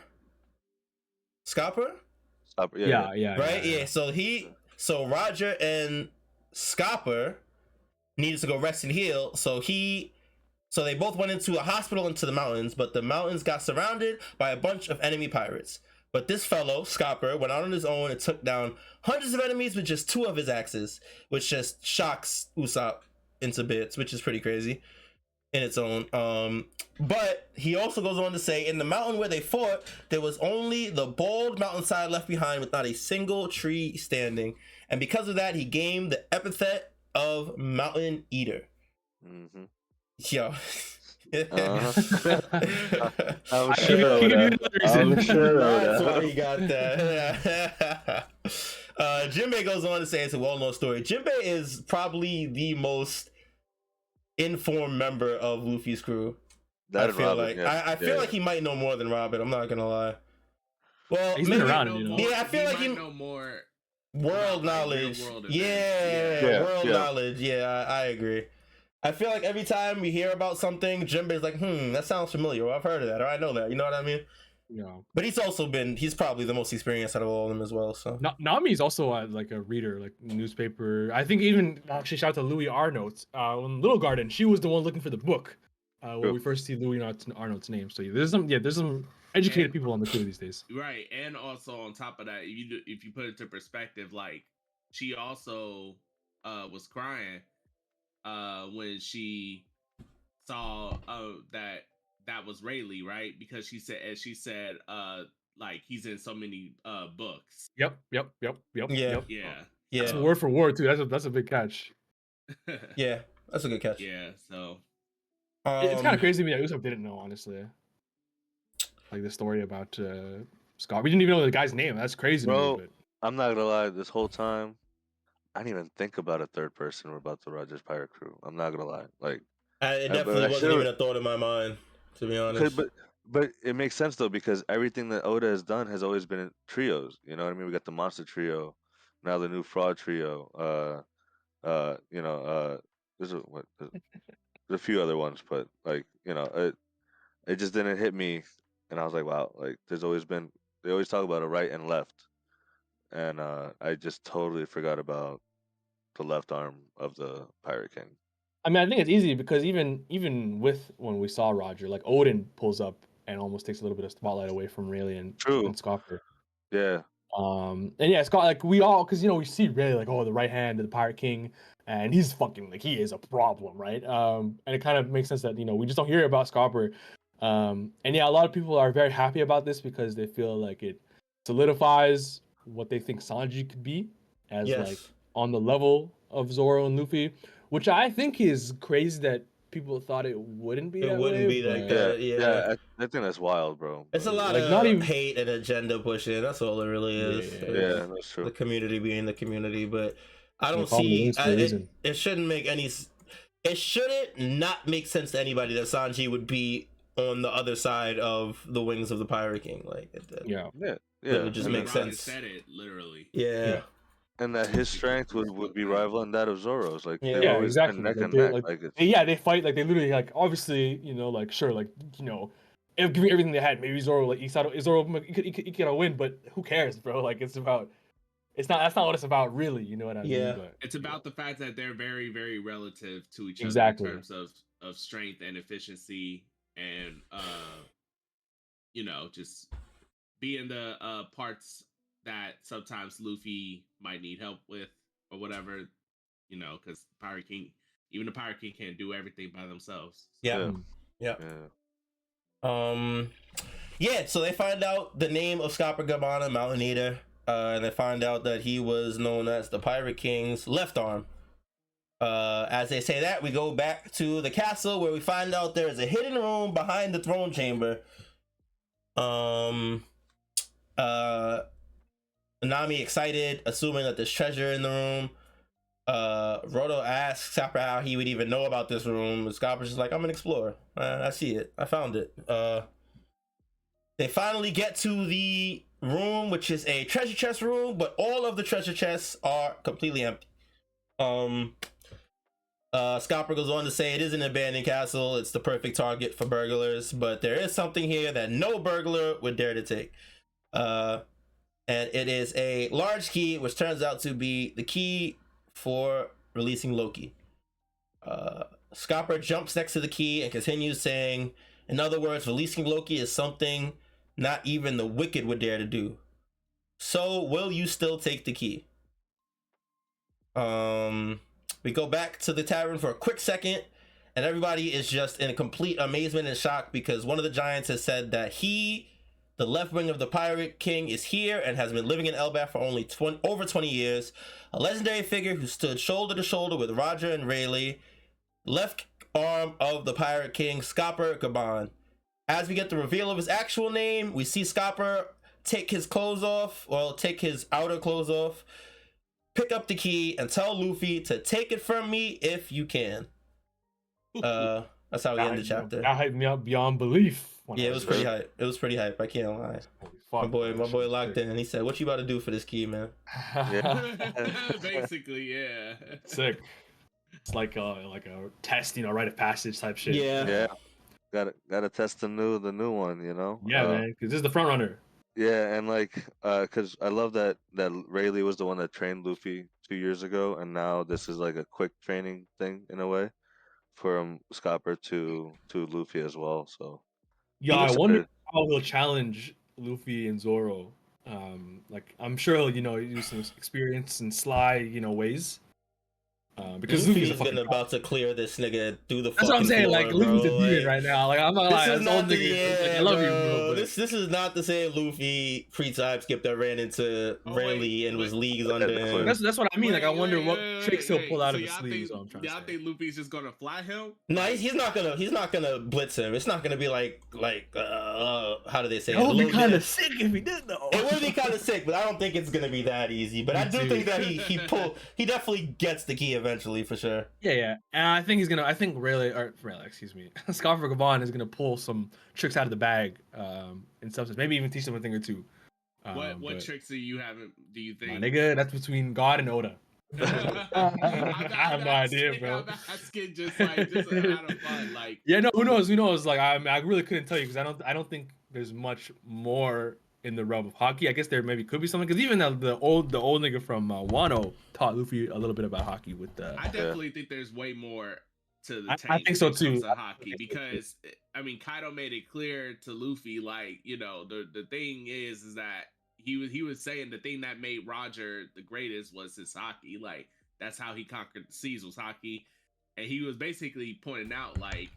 Yeah. Right? Yeah. So he So Roger and Scopper needed to go rest and heal. So they both went into a hospital into the mountains, but the mountains got surrounded by a bunch of enemy pirates. But this fellow, Scopper, went out on his own and took down hundreds of enemies with just 2 of his axes, which just shocks Usopp into bits, which is pretty crazy in its own. But he also goes on to say, in the mountain where they fought, there was only the bald mountainside left behind with not a single tree standing. And because of that, he gained the epithet of Mountain Eater. Mm-hmm. Yo. I'm sure That's why he got that. Jinbei goes on to say it's a well-known story. Jinbei is probably the most informed member of Luffy's crew. I feel like he might know more than Robin. I'm not gonna lie. Well, He's maybe, been around, you know. Yeah, I feel like he know more world about, knowledge. Like, world World knowledge. Yeah, I agree. I feel like every time we hear about something, Jinbei's like, that sounds familiar. Or I've heard of that, or I know that. You know what I mean? Yeah. But he's probably the most experienced out of all of them as well. So Nami's also like a reader, like newspaper. I think even actually shout out to Louis Arnold. In Little Garden, she was the one looking for the book. When we first see Louis Arnold's name. So there's some educated people on the crew these days. Right, and also on top of that, if you put it to perspective, like she also was crying when she saw that was Rayleigh, right? Because she said like he's in so many books. Yep. Yeah. That's word for word too. That's a big catch. Yeah, that's a good catch. Yeah, so it's kind of crazy to me that Usopp didn't know, honestly. Like the story about Scott. We didn't even know the guy's name. That's crazy to me. But I'm not gonna lie, this whole time I didn't even think about a third person about the Rogers Pirate crew. I'm not gonna lie. Like it definitely wasn't even a thought in my mind, to be honest. But it makes sense though, because everything that Oda has done has always been in trios. You know what I mean? We got the Monster Trio, now the new Fraud Trio. There's a few other ones, but like, it just didn't hit me, and I was like, wow, like they always talk about a right and left, and I just totally forgot about the left arm of the Pirate King. I mean, I think it's easy because even with when we saw Roger, like Odin pulls up and almost takes a little bit of spotlight away from Rayleigh and Scopper. Yeah. And yeah, Scott, like we all, because we see Rayleigh like, oh, the right hand of the Pirate King, and he's fucking like, he is a problem, right? And it kind of makes sense that we just don't hear about Scopper. And yeah, a lot of people are very happy about this because they feel like it solidifies what they think Sanji could be as like on the level of Zoro and Luffy, which I think is crazy that people thought it wouldn't be. Like that. Yeah. I think that's wild, bro. It's a lot of hate and agenda pushing. That's all it really is. Yeah, that's true. The community being the community, but I don't see it shouldn't make any. It shouldn't not make sense to anybody that Sanji would be on the other side of the wings of the Pirate King. Like, yeah. It would just make sense. Said it literally. Yeah. And that his strength would be rivaling that of Zoro's. Like, yeah, exactly. Neck and neck. Like, they fight. Like, they literally, like, obviously, like, sure, like, if giving everything they had, maybe Zoro, like, he could win, but who cares, bro? Like, that's not what it's about, really. You know what I mean? But, it's about the fact that they're very, very relative to each other in terms of strength and efficiency, and just being the parts that sometimes Luffy might need help with or whatever, because even the Pirate King can't do everything by themselves. Yeah. So they find out the name of Scopper Gaban, Mountain Eater, and they find out that he was known as the Pirate King's left arm. As they say that, we go back to the castle where we find out there is a hidden room behind the throne chamber. Nami excited, assuming that there's treasure in the room. Roto asks Scopper how he would even know about this room. And Scopper's just like, I'm an explorer. I see it. I found it. They finally get to the room, which is a treasure chest room, but all of the treasure chests are completely empty. Scopper goes on to say it is an abandoned castle. It's the perfect target for burglars, but there is something here that no burglar would dare to take. and it is a large key, which turns out to be the key for releasing Loki. Scopper jumps next to the key and continues saying, in other words, releasing Loki is something not even the wicked would dare to do. So will you still take the key? We go back to the tavern for a quick second, and everybody is just in complete amazement and shock because one of the giants has said that he, the left wing of the Pirate King, is here and has been living in Elbaf for only over 20 years. A legendary figure who stood shoulder to shoulder with Roger and Rayleigh, left arm of the Pirate King, Scopper Gaban. As we get the reveal of his actual name, we see Scopper take his clothes off, well, take his outer clothes off, pick up the key, and tell Luffy to take it from me if you can. That's how we end the chapter. That hyped me up beyond belief. Yeah, it was pretty hype. It was pretty hype. I can't lie. My boy locked in, and he said, "What you about to do for this key, man?" Basically, yeah. Sick. It's like a test, rite of passage type shit. Yeah. Gotta test the new one, Yeah, man, because this is the front runner. Yeah, and cause I love that Rayleigh was the one that trained Luffy 2 years ago, and now this is like a quick training thing in a way, from Scopper to Luffy as well. So yeah, I wonder how he'll challenge Luffy and Zoro. I'm sure he'll use some experience and sly ways. Because Luffy's about to clear this nigga through the. That's what I'm saying. Floor, like Luffy's a demon right now. Like I'm not lying. I love you, bro. This is not the same Luffy pre-time skip that ran into Rayleigh and was leagues under him. That's what I mean. I wonder what tricks he'll pull out of his sleeves. Y'all think Luffy's just gonna fly him? No, he's not gonna blitz him. It's not gonna be like how do they say? It would be kind of sick if he did though. It would be kind of sick, but I don't think it's gonna be that easy. But I do think that he definitely gets the key eventually for sure. Yeah, and I think Rayleigh, excuse me, Scopper Gaban is gonna pull some tricks out of the bag, in substance. Maybe even teach them a thing or two. What tricks do you think? My nigga, that's between God and Oda. I have no idea, bro. I'm asking just out of fun, like. Yeah, no, who knows? Like, I really couldn't tell you because I don't think there's much more in the realm of hockey. I guess there maybe could be something because even the old nigga from Wano taught Luffy a little bit about hockey with the. I definitely think there's way more to the. I think so too. Hockey because I mean Kaido made it clear to Luffy like the thing is that he was saying the thing that made Roger the greatest was his hockey. Like that's how he conquered the seas was hockey, and he was basically pointing out like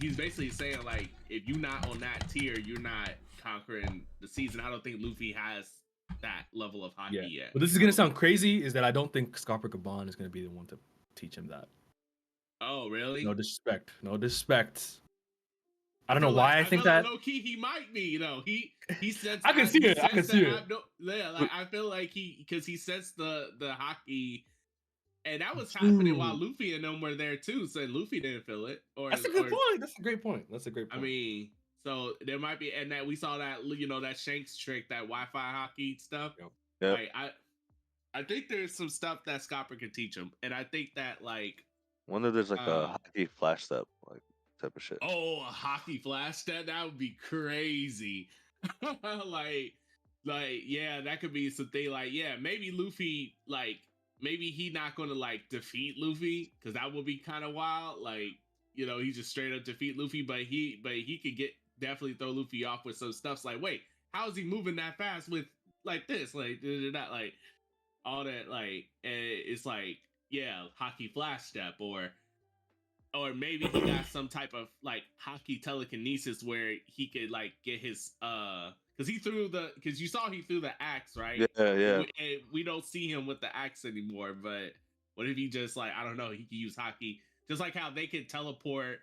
he's basically saying like if you're not on that tier, you're not conquering the season. I don't think Luffy has that level of hockey yet. But this is gonna sound crazy. Is that I don't think Scopper Gaban is gonna be the one to teach him that. Oh really? No disrespect. I don't know why I think that. Low key, he might be. He says. I can see it. I feel like because he sets the hockey. And that was happening while Luffy and them were there too, so Luffy didn't feel it. That's a good point. That's a great point. I mean, so there might be, and that we saw that that Shanks trick, that Wi-Fi hockey stuff. Yeah. Like, I think there's some stuff that Scopper can teach him, and I think that like. Wonder there's like a hockey flash step like type of shit. Oh, a hockey flash step, that would be crazy. like yeah, that could be something like maybe Luffy like. Maybe he not gonna like defeat Luffy because that would be kind of wild. Like he just straight up defeat Luffy, but he could definitely throw Luffy off with some stuff. It's like, wait, how is he moving that fast with like this, like not like all that, like it's like hockey flash step or maybe he got some type of like hockey telekinesis where he could like get his because he threw the axe, right? Yeah. We don't see him with the axe anymore, but what if he just like I don't know, he could use hockey just like how they could teleport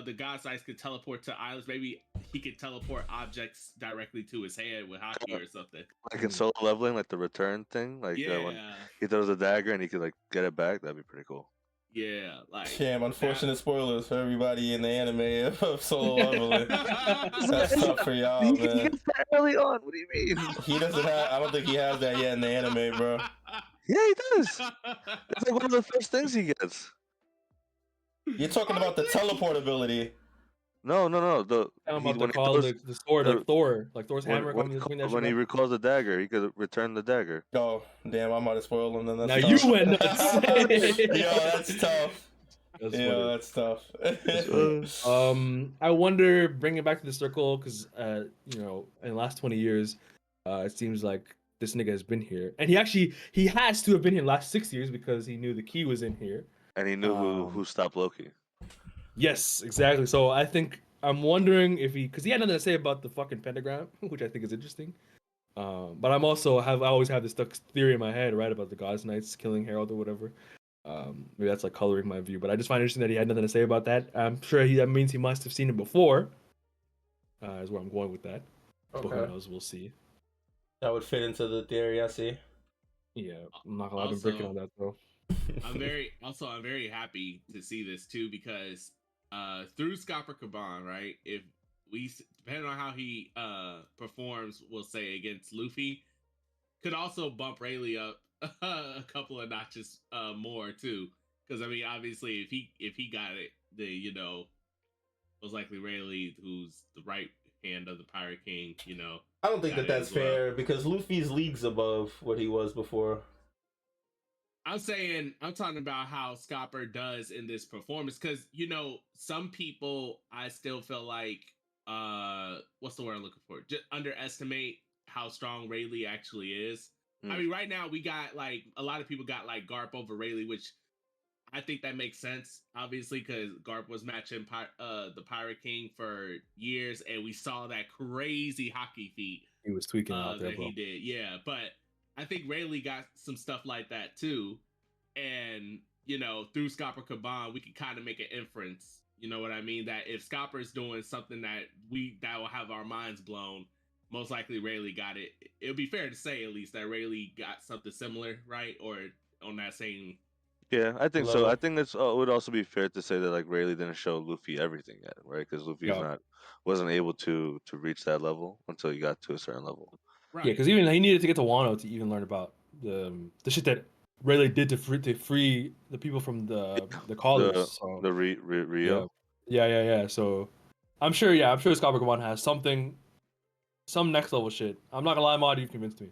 the god size could teleport to islands. Maybe he could teleport objects directly to his head with hockey or something. Like in solo leveling, like the return thing, like when he throws a dagger and he could like get it back. That'd be pretty cool. Yeah, like damn, unfortunate spoilers for everybody in the anime of solo leveling. That's tough for y'all, man. He gets that early on. What do you mean? He doesn't have. I don't think he has that yet in the anime, bro. Yeah, he does. It's like one of the first things he gets. You're talking about the teleport ability. No. I'm He about to when he call throws the sword the like Thor's hammer when coming to bring that shit when he back. recalls the dagger, he could return the dagger. Oh, damn, I might have spoiled him then. That's Now tough. you went nuts. Yo, that's tough. That's Yeah, funny. that's tough. That's funny. I wonder, bring it back to the circle, because in the last 20 years, it seems like this nigga has been here, and he has to have been here the last 6 years because he knew the key was in here. And he knew who stopped Loki. Yes, exactly. So I'm wondering if because he had nothing to say about the fucking pentagram, which I think is interesting. But I always have this theory in my head, right, about the God's Knights killing Herald or whatever. Maybe that's like coloring my view, but I just find it interesting that he had nothing to say about that. I'm sure that means he must have seen it before. Is where I'm going with that. But who Okay. knows? We'll see. That would fit into the theory, I see. Yeah, I'm not gonna. I've been breaking on that though. I'm very happy to see this too, because through Scopper Gaban, right? If we, depending on how he performs, we'll say against Luffy, could also bump Rayleigh up a couple of notches more too. Because I mean, obviously, if he got it, then most likely Rayleigh, who's the right hand of the Pirate King, I don't think got that it that's as well. fair because Luffy's leagues above what he was before. I'm talking about how Scopper does in this performance, because some people, I still feel like what's the word I'm looking for? Just underestimate how strong Rayleigh actually is. I mean, right now we got like a lot of people got like Garp over Rayleigh, which I think that makes sense, obviously, because Garp was matching the Pirate King for years, and we saw that crazy hockey feat He was tweaking out there, that bro. he did. Yeah, but I think Rayleigh got some stuff like that too, and through Scopper Gaban, we can kind of make an inference. You know what I mean? That if Scopper's doing something that will have our minds blown, most likely Rayleigh got it. It would be fair to say at least that Rayleigh got something similar, right? Or on that same. Yeah, I think so. Level. I think it would also be fair to say that like Rayleigh didn't show Luffy everything yet, right? Because Luffy's Yeah. wasn't able to reach that level until he got to a certain level. Right. Yeah, because even he needed to get to Wano to even learn about the shit that Rayleigh did to free the people from the collars. So The Rio. yeah. So I'm sure Scopper Gaban has some next level shit. I'm not gonna lie, Mod, you've convinced me.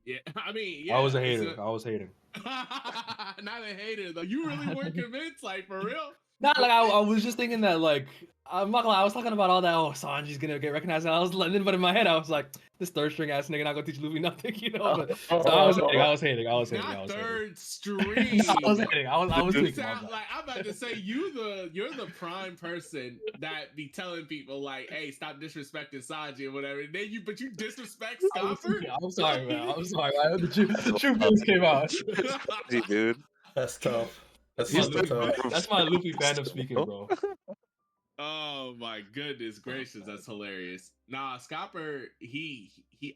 Yeah, I mean, yeah. I was a hater. I was hating. Not a hater though. You really weren't convinced, like for real. Not like I was just thinking that like I'm not gonna lie, I was talking about all that. Oh, Sanji's gonna get recognized. And I was letting, but in my head I was like, this third string ass nigga not gonna teach Luffy nothing, But so I was hating. Not third string. No, I was hating. I was You thinking. sound like I'm about to say you're the prime person that be telling people like, hey, stop disrespecting Sanji or whatever. And then you disrespect Scopper. I'm sorry, man. The true feelings came out. Crazy, dude. That's tough. That's He's super tough. That's my Luffy fandom speaking, bro. Oh my goodness gracious, that's hilarious. Nah, Scopper,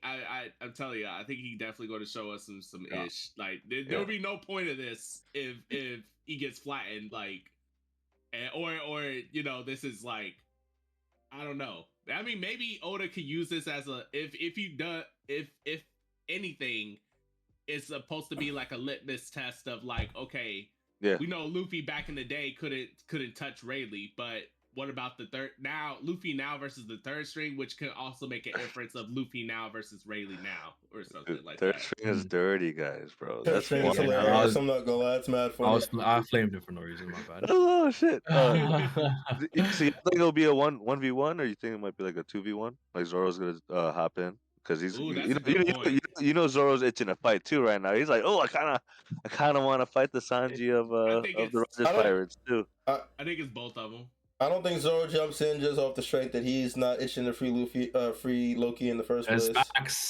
I'm telling you, I think he definitely going to show us some ish. Like there'll be no point of this if he gets flattened, like, or this is like, I don't know. I mean, maybe Oda could use this as a if anything, it's supposed to be like a litmus test of like, okay, Yeah. we know Luffy back in the day couldn't touch Rayleigh, but what about the third now? Luffy now versus the third string, which could also make an inference of Luffy now versus Rayleigh now, or something like third that. string is dirty, guys, bro. Third That's string is one. hilarious. I'm not gonna lie, it's mad funny. I flamed him for no reason. My bad. Oh shit. So you think it'll be a 1v1, or you think it might be like a 2v1? Like Zoro's gonna hop in because he's Ooh, that's a good point. Zoro's itching a fight too right now. He's like, oh, I kind of want to fight the Sanji of the Roger Pirates too. I think it's both of them. I don't think Zoro jumps in just off the strength that he's not itching to free Loki in the first place.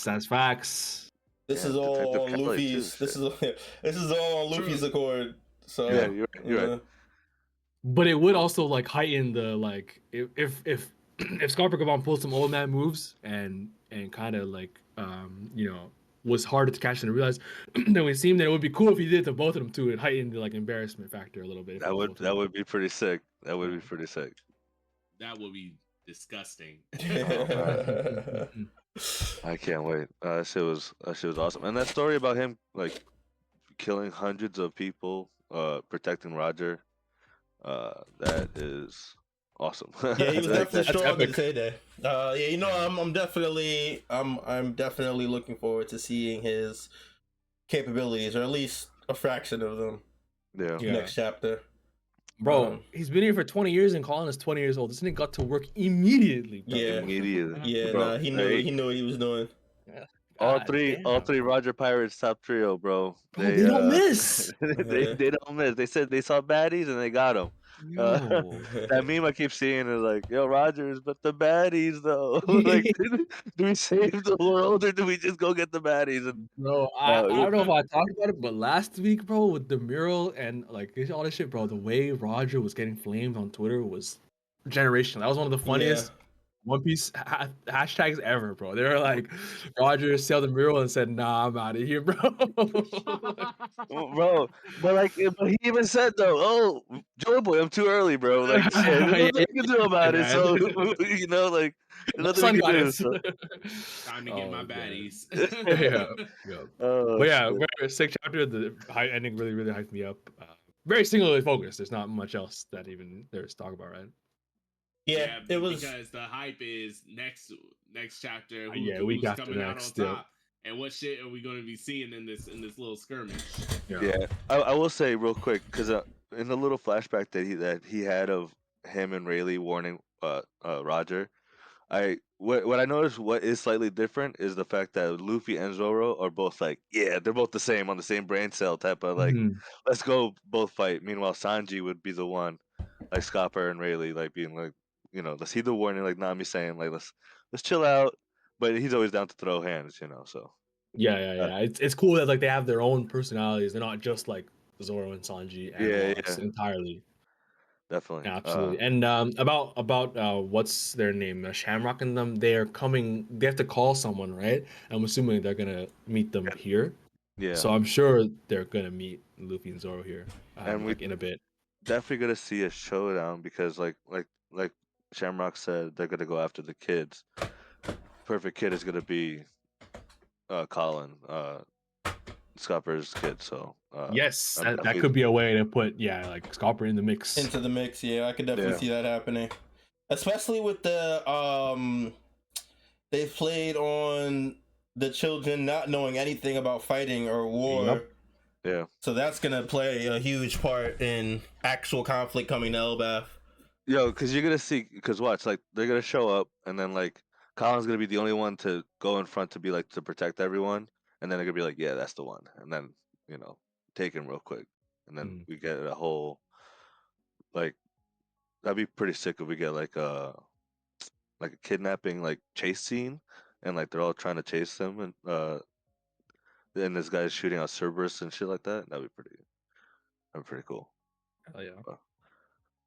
That's facts. This is all on Luffy's. This is all on Luffy's accord. So yeah, you're right. But it would also like heighten the like if Scopper Gaban pulls some old man moves and kind of like was harder to catch than I realized, then it seemed that it would be cool if he did it to both of them too and heighten the like embarrassment factor a little bit. That would be pretty sick. That would be pretty sick. That would be disgusting. I can't wait. That shit was awesome. And that story about him like killing hundreds of people, protecting Roger, that is awesome. Yeah, he was I like definitely that. That's strong in epic. heyday. Yeah, you know, Yeah. I'm definitely looking forward to seeing his capabilities, or at least a fraction of them, Yeah. Yeah. next chapter. Bro, he's been here for 20 years and Colin is 20 years old. This nigga got to work immediately, bro. Yeah. Immediately. Yeah, Bro, nah, he hey, knew what he was doing. Yeah. all God three damn. Roger Pirates top trio, bro. Bro, they don't miss. They don't miss. They said they saw baddies and they got them. Yo. That meme I keep seeing is like, yo, Rogers, but the baddies though. Like, do we save the world or do we just go get the baddies? And Bro, I uh, don't know if I talked about it, but last week, bro, with the mural and like all this shit, bro, the way Roger was getting flamed on Twitter was generational. That was one of the funniest One Piece hashtags ever, bro. They were like, Roger sailed the mural and said, "Nah, I'm out of here, bro." bro, but he even said though, oh, Joy Boy, I'm too early, bro. Like, shit, there's Yeah, nothing we can do about it. man. So, you know, like, there's nothing we Sun can do. goddess. So. Time to get my Oh, man. baddies. Yeah, yeah. Oh, But yeah, shit. very sick chapter. The high ending really, really hyped me up. Very singularly focused. There's not much else that even there's talk about, right? Yeah, it was. Because the hype is next chapter. Yeah, Who's week after coming out on next, yeah. top, and what shit are we going to be seeing in this little skirmish? Yeah, I will say real quick because in the little flashback that he had of him and Rayleigh warning Roger, what I noticed what is slightly different is the fact that Luffy and Zoro are both like, yeah, they're both the same on the same brain cell type of like, Mhm. let's go both fight. Meanwhile, Sanji would be the one, like Scopper and Rayleigh, like being like, you know, let's heed the warning, like Nami saying, like let's chill out, but he's always down to throw hands, you know. So Yeah. It's cool that like they have their own personalities. They're not just like Zoro and Sanji analogs yeah, entirely. definitely. Absolutely. And about what's their name? Shamrock and them. They are coming. They have to call someone, right? I'm assuming they're gonna meet them here. Yeah, So I'm sure they're gonna meet Luffy and Zoro here, and we like in a bit. definitely gonna see a showdown because like Shamrock said, they're gonna go after the kids. Perfect kid is gonna be Colin, Scupper's kid. So Yes, I'm that definitely could be a way to put like Scopper in the mix. Into the mix, yeah, I could definitely see that happening. Especially with the they played on the children not knowing anything about fighting or war. Yep. yeah. So that's gonna play a huge part in actual conflict coming to Elbaf. Yo, because you're gonna see, because watch, like they're gonna show up, and then like Colin's gonna be the only one to go in front to be like to protect everyone, and then they're gonna be like, yeah, that's the one, and then you know take him real quick, and then we get a whole like that'd be pretty sick if we get like a kidnapping like chase scene, and like they're all trying to chase them, and this guy's shooting out Cerberus and shit like that. That'd be pretty cool. Hell yeah.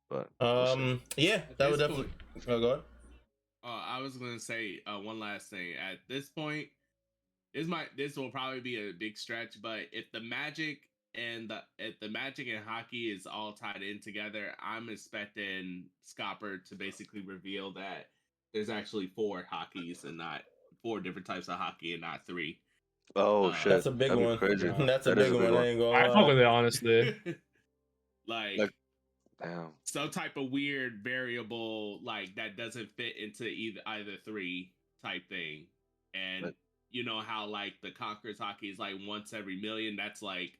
But we'll see. Yeah, that would definitely. Oh, go ahead. I was gonna say one last thing. At this point, this will probably be a big stretch, but if the magic and hockey is all tied in together, I'm expecting Scopper to basically reveal that there's actually 4 hockeys and not 4 different types of hockey and not 3. Oh shit, That's a big that'd be one. crazy. That's a That is big one. I ain't gonna I lie. fuck with it honestly. like damn. some type of weird variable like that doesn't fit into either 3 type thing. And you know how like the Conquerors hockey is like once every million, that's like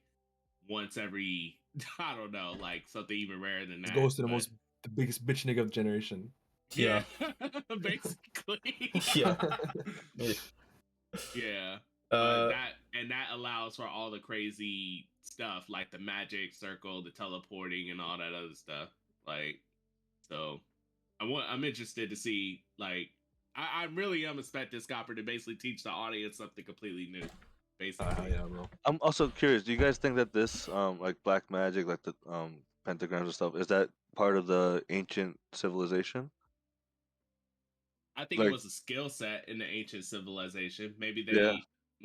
once every I don't know, like something even rarer than that. It goes to the biggest bitch nigga of the generation. Yeah. Basically. Yeah. Yeah. But that allows for all the crazy stuff like the magic circle, the teleporting, and all that other stuff. Like, so I'm interested to see. Like, I really am expecting Scopper to basically teach the audience something completely new. Basically, Yeah, bro. I'm also curious. Do you guys think that this like black magic, like the pentagrams and stuff, is that part of the ancient civilization? I think it was a skill set in the ancient civilization. Maybe they Yeah, knew,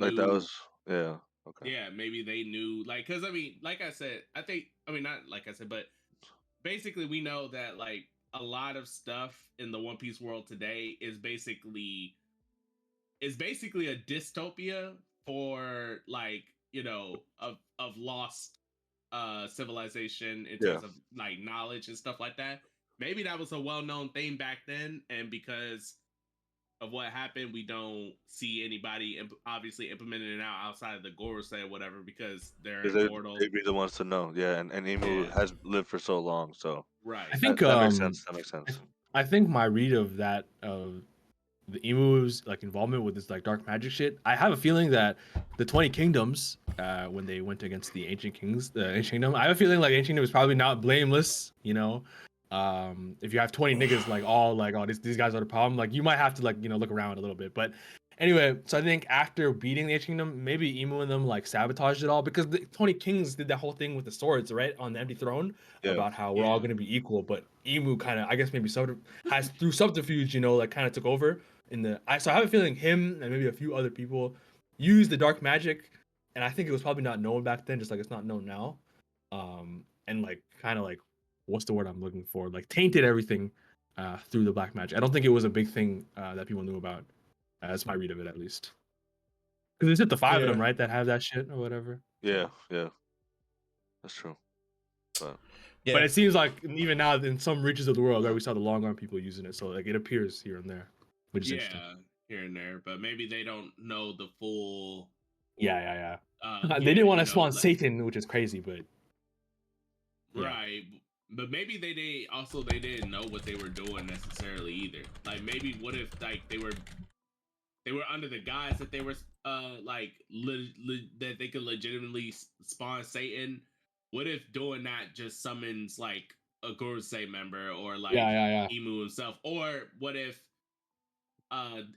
like that was okay. Yeah, maybe they knew, like, because I mean, like I said, not like I said, but basically we know that like a lot of stuff in the One Piece world today is basically a dystopia for like of lost civilization in terms of like knowledge and stuff like that. maybe that was a well-known thing back then, and because of what happened, we don't see anybody obviously implementing it out outside of the Gorosei or whatever because they're immortal. They'd be the ones to know, yeah. And Emu has lived for so long, so right. I think that makes sense. That makes sense. I think my read of that the Emu's like involvement with this like dark magic shit. I have a feeling that the 20 Kingdoms, when they went against the Ancient Kings, the Ancient Kingdom, I have a feeling like Ancient Kingdom is probably not blameless. You know, if you have 20 niggas like all like, oh, these guys are the problem, like you might have to like look around a little bit. But anyway, so I think after beating the Ancient Kingdom, maybe Emu and them like sabotaged it all because the 20 Kings did that whole thing with the swords, right, on the empty throne about how we're all gonna be equal. But Emu kind of, I guess maybe has through subterfuge, like kind of took over. So I have a feeling him and maybe a few other people used the dark magic, and I think it was probably not known back then, just like it's not known now. And like kind of like, what's the word I'm looking for? Like tainted everything through the black magic. I don't think it was a big thing that people knew about. That's my read of it, at least. Because it's just the five of them, right, that have that shit or whatever. Yeah, that's true. But but it seems like even now in some reaches of the world, right, we saw the long arm people using it, so like it appears here and there. Which is here and there, but maybe they don't know the full. Yeah. They didn't want to spawn Satan, which is crazy, but right. But maybe they didn't know what they were doing necessarily either. Like maybe what if like they were under the guise that they were that they could legitimately spawn Satan. What if doing that just summons like a Gorosei member or like Emu himself, or what if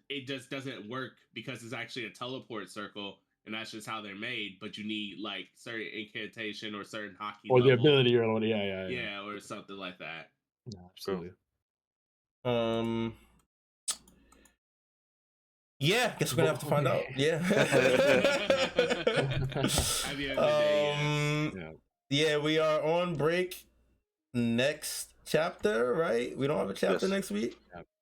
it just doesn't work because it's actually a teleport circle and that's just how they're made, but you need like certain incantation or certain hockey or level, the ability or whatever, yeah, or something like that. Yeah, absolutely. Yeah, guess we're gonna have to find out. Yeah. Yeah, we are on break next chapter, right? We don't have a chapter next week.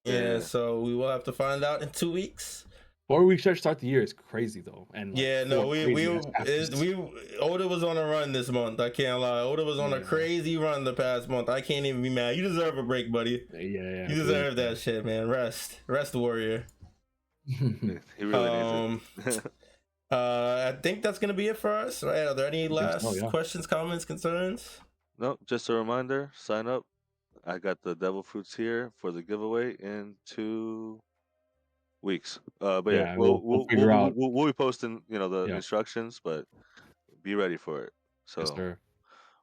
Yeah, so we will have to find out in 2 weeks. 4 weeks start the year is crazy though, and Oda was on a run this month. I can't lie. Oda was on a crazy run the past month. I can't even be mad. You deserve a break, buddy. Yeah. You deserve that shit, man. Rest, warrior. He really needs it. I think that's gonna be it for us, right? Are there any last questions, comments, concerns? No, just a reminder. Sign up. I got the devil fruits here for the giveaway in 2 weeks. But we'll figure out. We'll be posting, the instructions, but be ready for it. So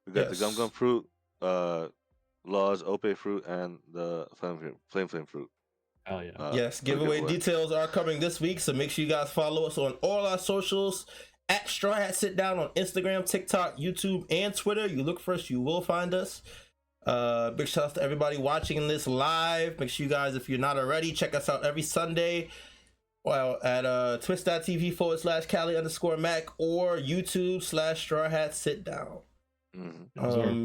we got the gum fruit, Law's Ope fruit, and the flame fruit. Hell yeah. Yes, giveaway details are coming this week, so make sure you guys follow us on all our socials at Straw Hat Sit Down on Instagram, TikTok, YouTube, and Twitter. You look for us, you will find us. Big shout out to everybody watching this live. Make sure you guys, if you're not already, check us out every Sunday at twitch.tv/Cali_Mac or YouTube/Straw Hat Sit Down.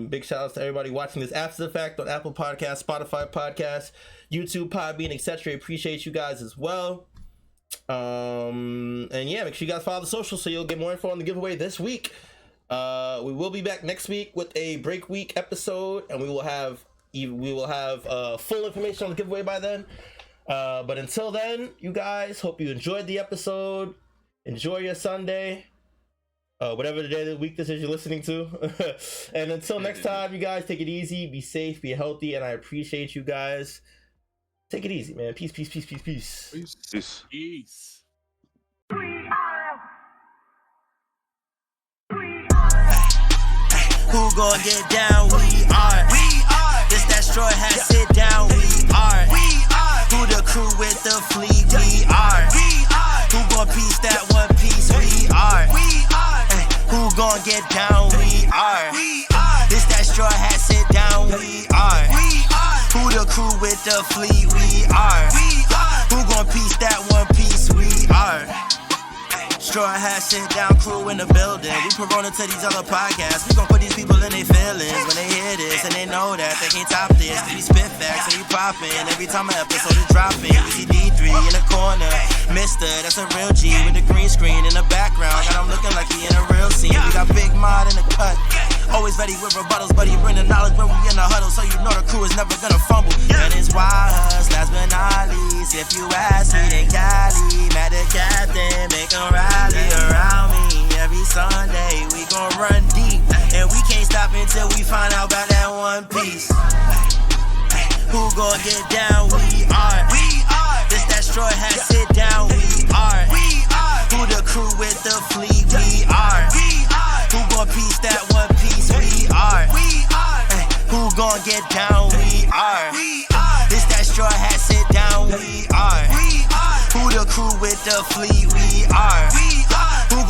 Big shout outs to everybody watching this after the fact on Apple Podcasts, Spotify Podcasts, YouTube, Podbean, etc. Appreciate you guys as well. And yeah, make sure you guys follow the socials so you'll get more info on the giveaway this week. We will be back next week with a break week episode, and we will have full information on the giveaway by then. But until then, you guys, hope you enjoyed the episode. Enjoy your Sunday. Whatever the day of the week this is you're listening to. And until next time, you guys, take it easy, be safe, be healthy, and I appreciate you guys. Take it easy, man. Peace. Peace. Who gon' get down? We are. This that Straw Hat Sit Down. We are. Who the crew with the fleet? We are. Who gon' piece that one piece? We are. Who gon' get down? We are. This that Straw Hat Sit Down. We are. Who the crew with the fleet? We are. Who gon' piece that one piece? We are. Straw Hat Sit Down crew in the building. We Corona to these other podcasts. We gon' put these people in their feelings when they hear this, and they know that they can't top this. We spit facts and we poppin' every time an episode is dropping. We see D3 in the corner, Mister, that's a real G with the green screen in the background. Got him looking like he in a real scene. We got Big Mod in the cut, always ready ready with rebuttals, but he bring the knowledge when we in the huddle, so you know the crew is never gonna fumble. And it's wise, last but not least, if you ask me, then Cali, mad the captain, make him rally around me. Every Sunday we gon' run deep, and we can't stop until we find out about that One Piece. Who gon' get down? We are. This that straw hat, sit down. We are. Who the crew with the fleet? We are. Who gon' piece that One Piece? We are. Who gon' get down? We are. This that straw hat, sit down. We are. Who the crew with the fleet? We are. Who